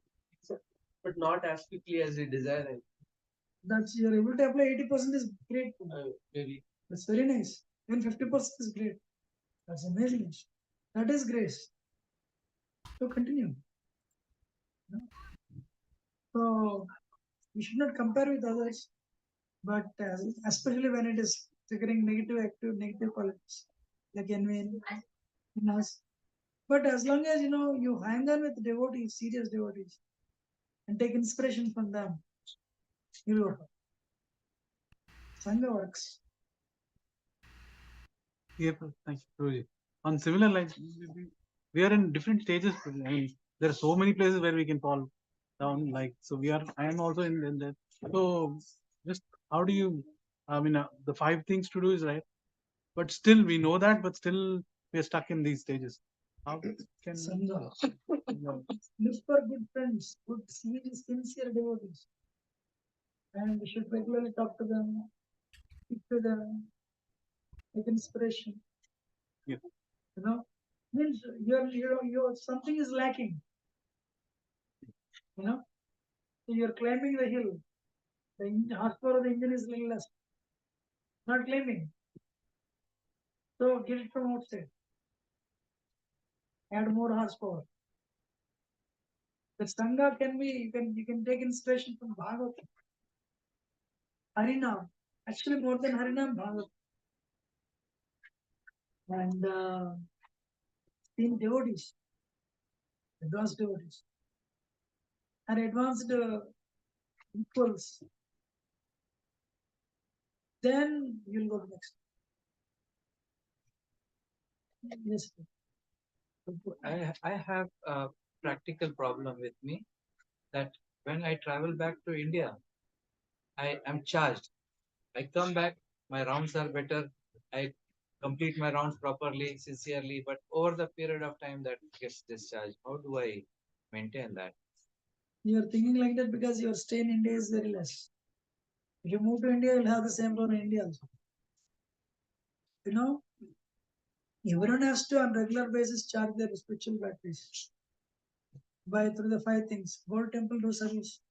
but not as quickly as we desire.
That's you're able to apply 80% is great.
Maybe
That's very nice. Even 50% is great. That's amazing. That is grace. So continue. So we should not compare with others, but especially when it is triggering negative qualities like envy in us. But as long as you hang on with devotees, serious devotees, and take inspiration from them, you will. Sangha works.
Yeah, thank you, Guruji. On similar lines, we are in different stages. I mean, there are so many places where we can fall down. Like, so I am also in that. So, just how do you? I mean, the 5 things to do is right, but still we know that, but still we are stuck in these stages. How can?
Sangha.
No.
Look for good friends, good sincere devotees, and we should regularly talk to them, speak to them, take inspiration.
Yeah.
Means you're something is lacking. So you're climbing the hill. The horsepower of the engine is little less. Not climbing. So get it from outside. Add more horsepower. The Sangha can be, you can take inspiration from Bhagavatam. Harinam. Actually more than Harinam, Bhagavatam. And in devotees, advanced devotees, and advanced equals, then you'll go to next. Yes.
I have a practical problem with me that when I travel back to India, I am charged. I come back, my rounds are better. I complete my rounds properly, sincerely, but over the period of time that gets discharged, how do I maintain that?
You're thinking like that because your stay in India is very less. If you move to India, you'll have the same role in India also. Everyone has to on regular basis charge their spiritual practice by through the 5 things. Go to temple, do service,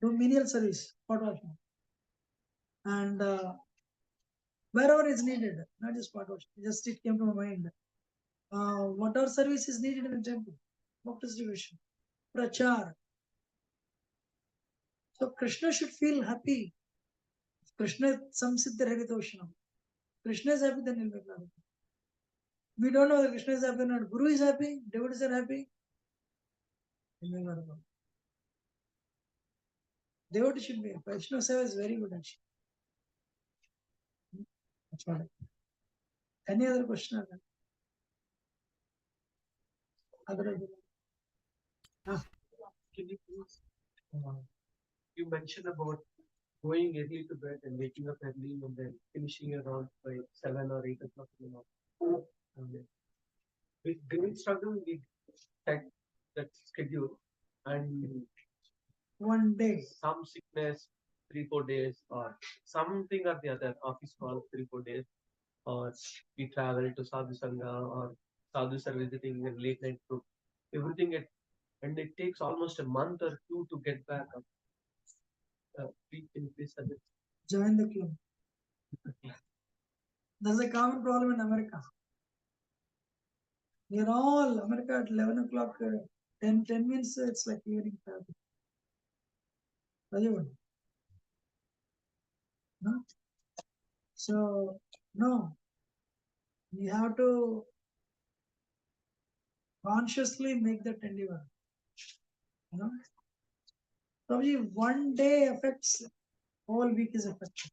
do menial service, pot washing, and wherever is needed, not just pot washing. Just it came to my mind. Whatever service is needed in the temple, book distribution, prachar. So Krishna should feel happy. Krishna samsiddha haritoshanam. Krishna is happy, then he'll make love. We don't know whether Krishna is happy or not. Guru is happy, devotees are happy. Devotee should be. Vaishnava Seva is very good actually. That's what any other question? Otherwise,
can you please? You mentioned about going early to bed and waking up early and then finishing around by 7 or 8 o'clock in the morning. With great struggle, we set that schedule, and
one day,
some sickness, 3-4 days, or something or the other, office call 3-4 days, or we travel to Sadhu Sangha or Sadhus are visiting in late night group. Everything and it takes almost a month or 2 to get back up.
Join the club. There's a common problem in America. We're all America at 11 o'clock, 10 minutes, it's like evening traffic. No? So, no. You have to Consciously make that endeavor. You know, probably one day affects whole week is affected.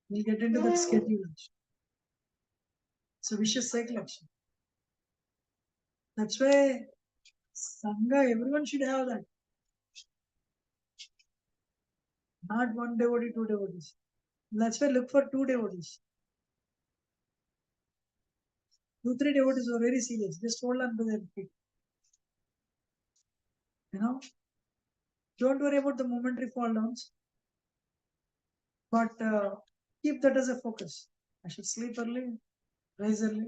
We'll get into that schedule. It's a vicious cycle actually. That's why Sangha, everyone should have that. Not one devotee, two devotees. That's why look for two devotees. 2-3 devotees are very serious. Just hold on to their feet. You know, don't worry about the momentary fall downs, but keep that as a focus. I should sleep early, rise early.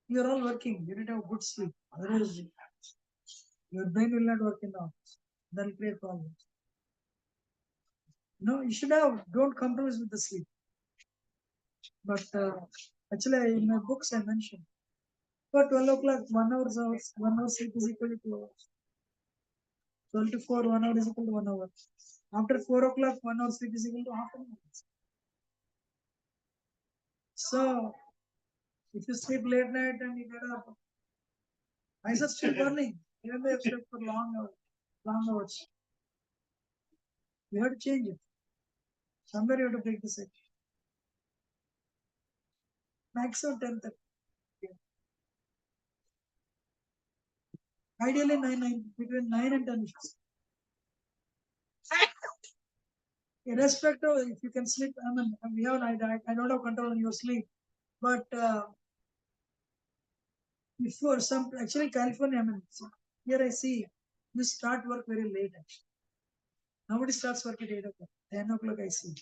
You're all working. You need to have good sleep. Otherwise, your brain will not work in the office. That'll create problems. No, you should have. Don't compromise with the sleep. But actually, in my books, I mentioned for 12 o'clock, 1 hour sleep is equal to 2 hours. 12 to 4, 1 hour is equal to 1 hour. After 4 o'clock, 1 hour sleep is equal to half an hour. So, if you sleep late night and you get up, eyes are still burning, even though you have slept for long hours. You have to change it. Somewhere you have to break the cycle. Maximum 10:30. Ideally 9, between 9 and 10. Irrespective, if you can sleep, I mean, I don't have control on your sleep, but before some, actually California, I mean, here I see you start work very late actually. Nobody starts work at 8 o'clock, 10 o'clock I see.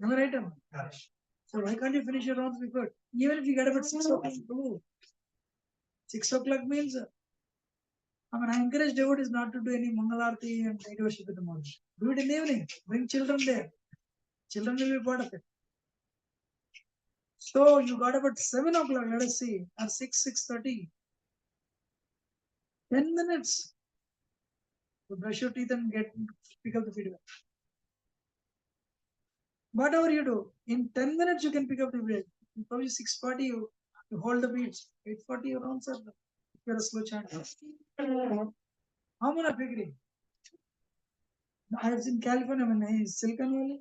Am I right? Yes. So why can't you finish your rounds before? Even if you get up at 6 o'clock, do. 6 o'clock means, I mean, I encourage devotees not to do any Mangalarti and night worship in the morning. Do it in the evening. Bring children there. Children will be part of it. So you got up at 7 o'clock, let us see, or 6:30. 10 minutes to brush your teeth and pick up the feedback. Whatever you do, in 10 minutes you can pick up the feedback. Probably 6:40 you hold the beats. 8:40 you rounds up. If you're a slow chanter. How many agree? I have seen California, when Silicon Valley,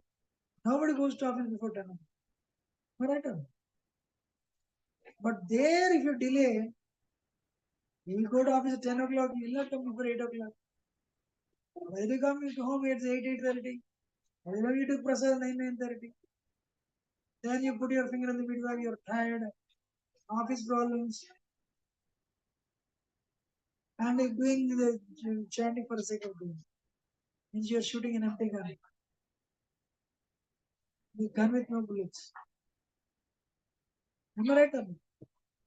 nobody goes to office before 10 o'clock. Right? But there, if you delay, you will go to office at 10 o'clock, you will not come before 8 o'clock. By the time you come home, it's 8:30. By the time you took prasad 9:30. Then you put your finger on the feedback, you're tired, office problems, and you're doing the chanting for the sake of doing. Means you're shooting an empty gun. The gun with no bullets. Am I right?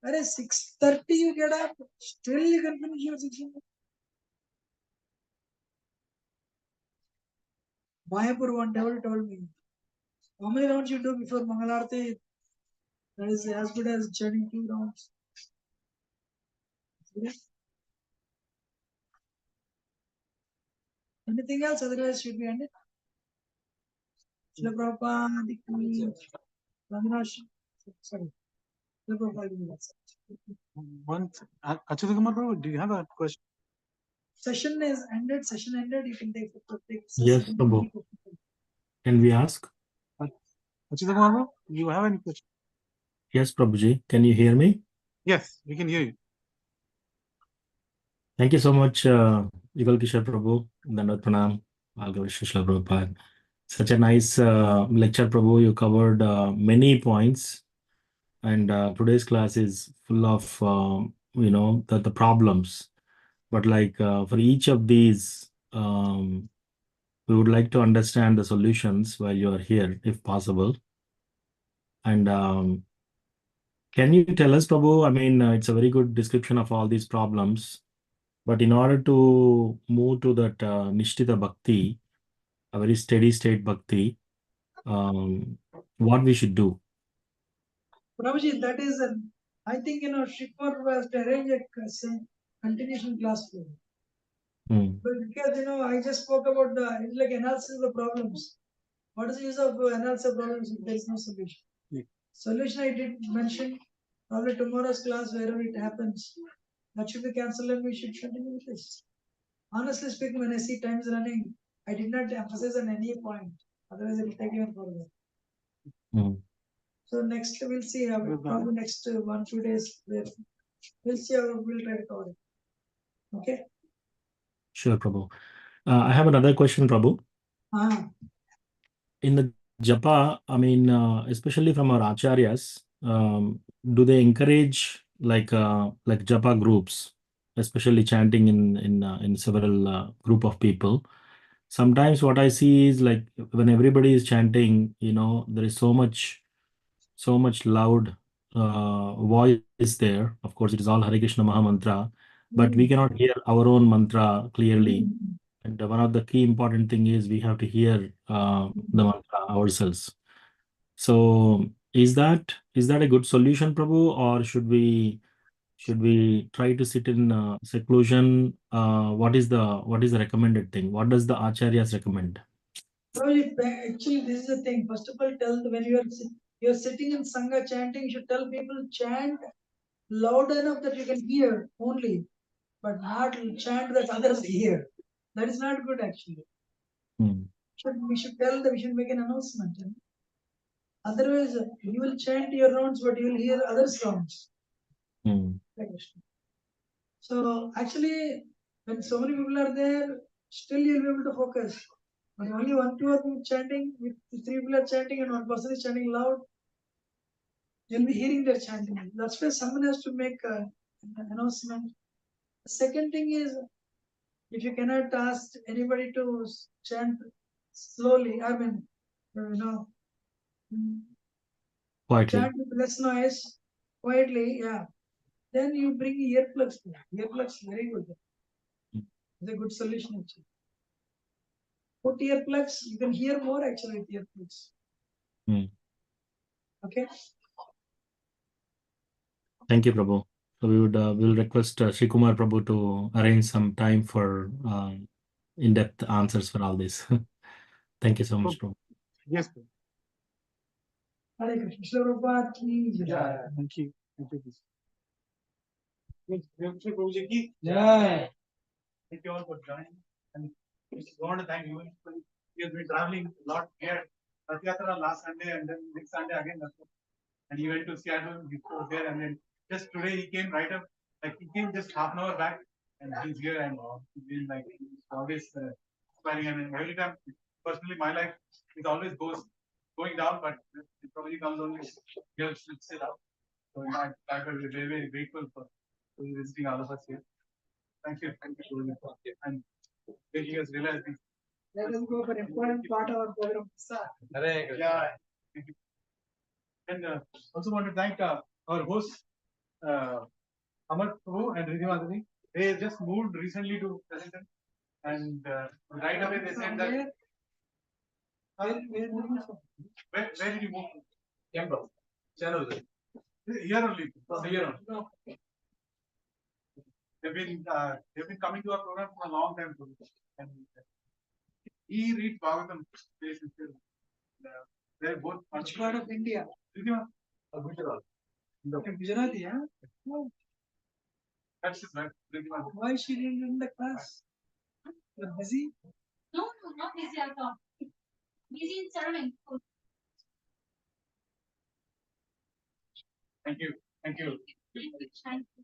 At 6:30 you get up, still you can finish your 16. Mayapur one devil told me, how many rounds you do before Mangalarti? That is as good as chanting 2 rounds. Anything else? Otherwise, should be ended. Srila Prabhupada, sorry. Srila Prabhupada.
One, Achyuta Kumar Prabhu, do you have a question?
Session is ended. Session ended. You can take.
Yes, Prabhu. Can we ask?
Achyuta Kumar Prabhu, do you have any question?
Yes, Prabhuji. Can you hear me?
Yes, we can hear you.
Thank you so much, Yugal Kishore Prabhu, Dandavat Pranam, Srila Prabhupada. Such a nice lecture, Prabhu. You covered many points, and today's class is full of the problems. But like for each of these, we would like to understand the solutions while you are here, if possible. And can you tell us, Prabhu? I mean, it's a very good description of all these problems. But in order to move to that Nishtita Bhakti, a very steady state Bhakti, what we should do?
Prabhuji, that is, I think, Shikmar was to arrange a continuation class for you. But because, I just spoke about it's like analysis of the problems. What is the use of analysis of problems if there is no solution?
Yeah.
Solution I did mention, Probably tomorrow's class, wherever it happens, that should be cancelled and we should continue with this. Honestly speaking, when I see times running, I did not emphasize on any point. Otherwise, it will take even further.
Hmm.
So next we'll see how probably next 1-2 days we'll see how we'll try to cover it. Okay.
Sure, Prabhu. I have another question, Prabhu. In the japa, I mean, especially from our acharyas, do they encourage like japa groups, especially chanting in several group of people? Sometimes what I see is like when everybody is chanting, there is so much loud voice there. Of course, it is all Hare Krishna Maha Mantra, but we cannot hear our own mantra clearly. And one of the key important thing is we have to hear the mantra ourselves. So is that a good solution, Prabhu, or should we try to sit in seclusion? What is the recommended thing? What does the acharyas recommend?
Probably, actually, this is the thing. First of all, when you're sitting in sangha chanting, you should tell people chant loud enough that you can hear only, but not chant that others hear. That is not good actually.
Hmm.
We should tell them, we should make an announcement. Otherwise, you will chant your rounds, but you will hear other sounds.
Hmm.
So actually, when so many people are there, still you'll be able to focus. But only 1-2 are chanting, if 3 people are chanting and one person is chanting loud, you'll be hearing their chanting. That's why someone has to make an announcement. The second thing is, if you cannot ask anybody to chant slowly, I mean,
Quietly.
chant with less noise, quietly, yeah. Then you bring earplugs. Earplugs, very good. It's a good solution actually. Put earplugs, you can hear more actually with earplugs.
Hmm.
Okay.
Thank you, Prabhu. So we'll request Sri Kumar Prabhu to arrange some time for in-depth answers for all this. Thank you so much, Prabhu.
Yes, Prabhu.
Hare Krishna Prabhupada ki jai.
Thank you. Thank you. Prabhuji ki
Jai.
Thank you all for joining. And we want to thank you. We have been traveling a lot here. Rath last Sunday and then next Sunday again. And he went to Seattle before here. And then just today he came right up. Like he came just half an hour back. And he's here and he's been like he's always inspiring. And every time, personally, my life it always goes going down, but it probably comes only here flips it up. So I feel very, very grateful for visiting all of us here. Thank you. Thank you. And making us realize these.
Let us go for an important part of our program.
Yeah. Thank you. And also want to thank our hosts, Amar Prabhu and Ridhi Madhavi. They just moved recently to President, and right away they said that. Where did you move? Campbell. Channel. Here only. Here only. They've been coming to our program for a long time. And he reads Bhagavatam. They're both.
Which part of India?
Gujarat.
Gujarati, yeah? No.
That's his wife.
Why she didn't in the class? You're busy?
No, not busy at all. Busy in serving.
Thank you. Thank you.
Thank you.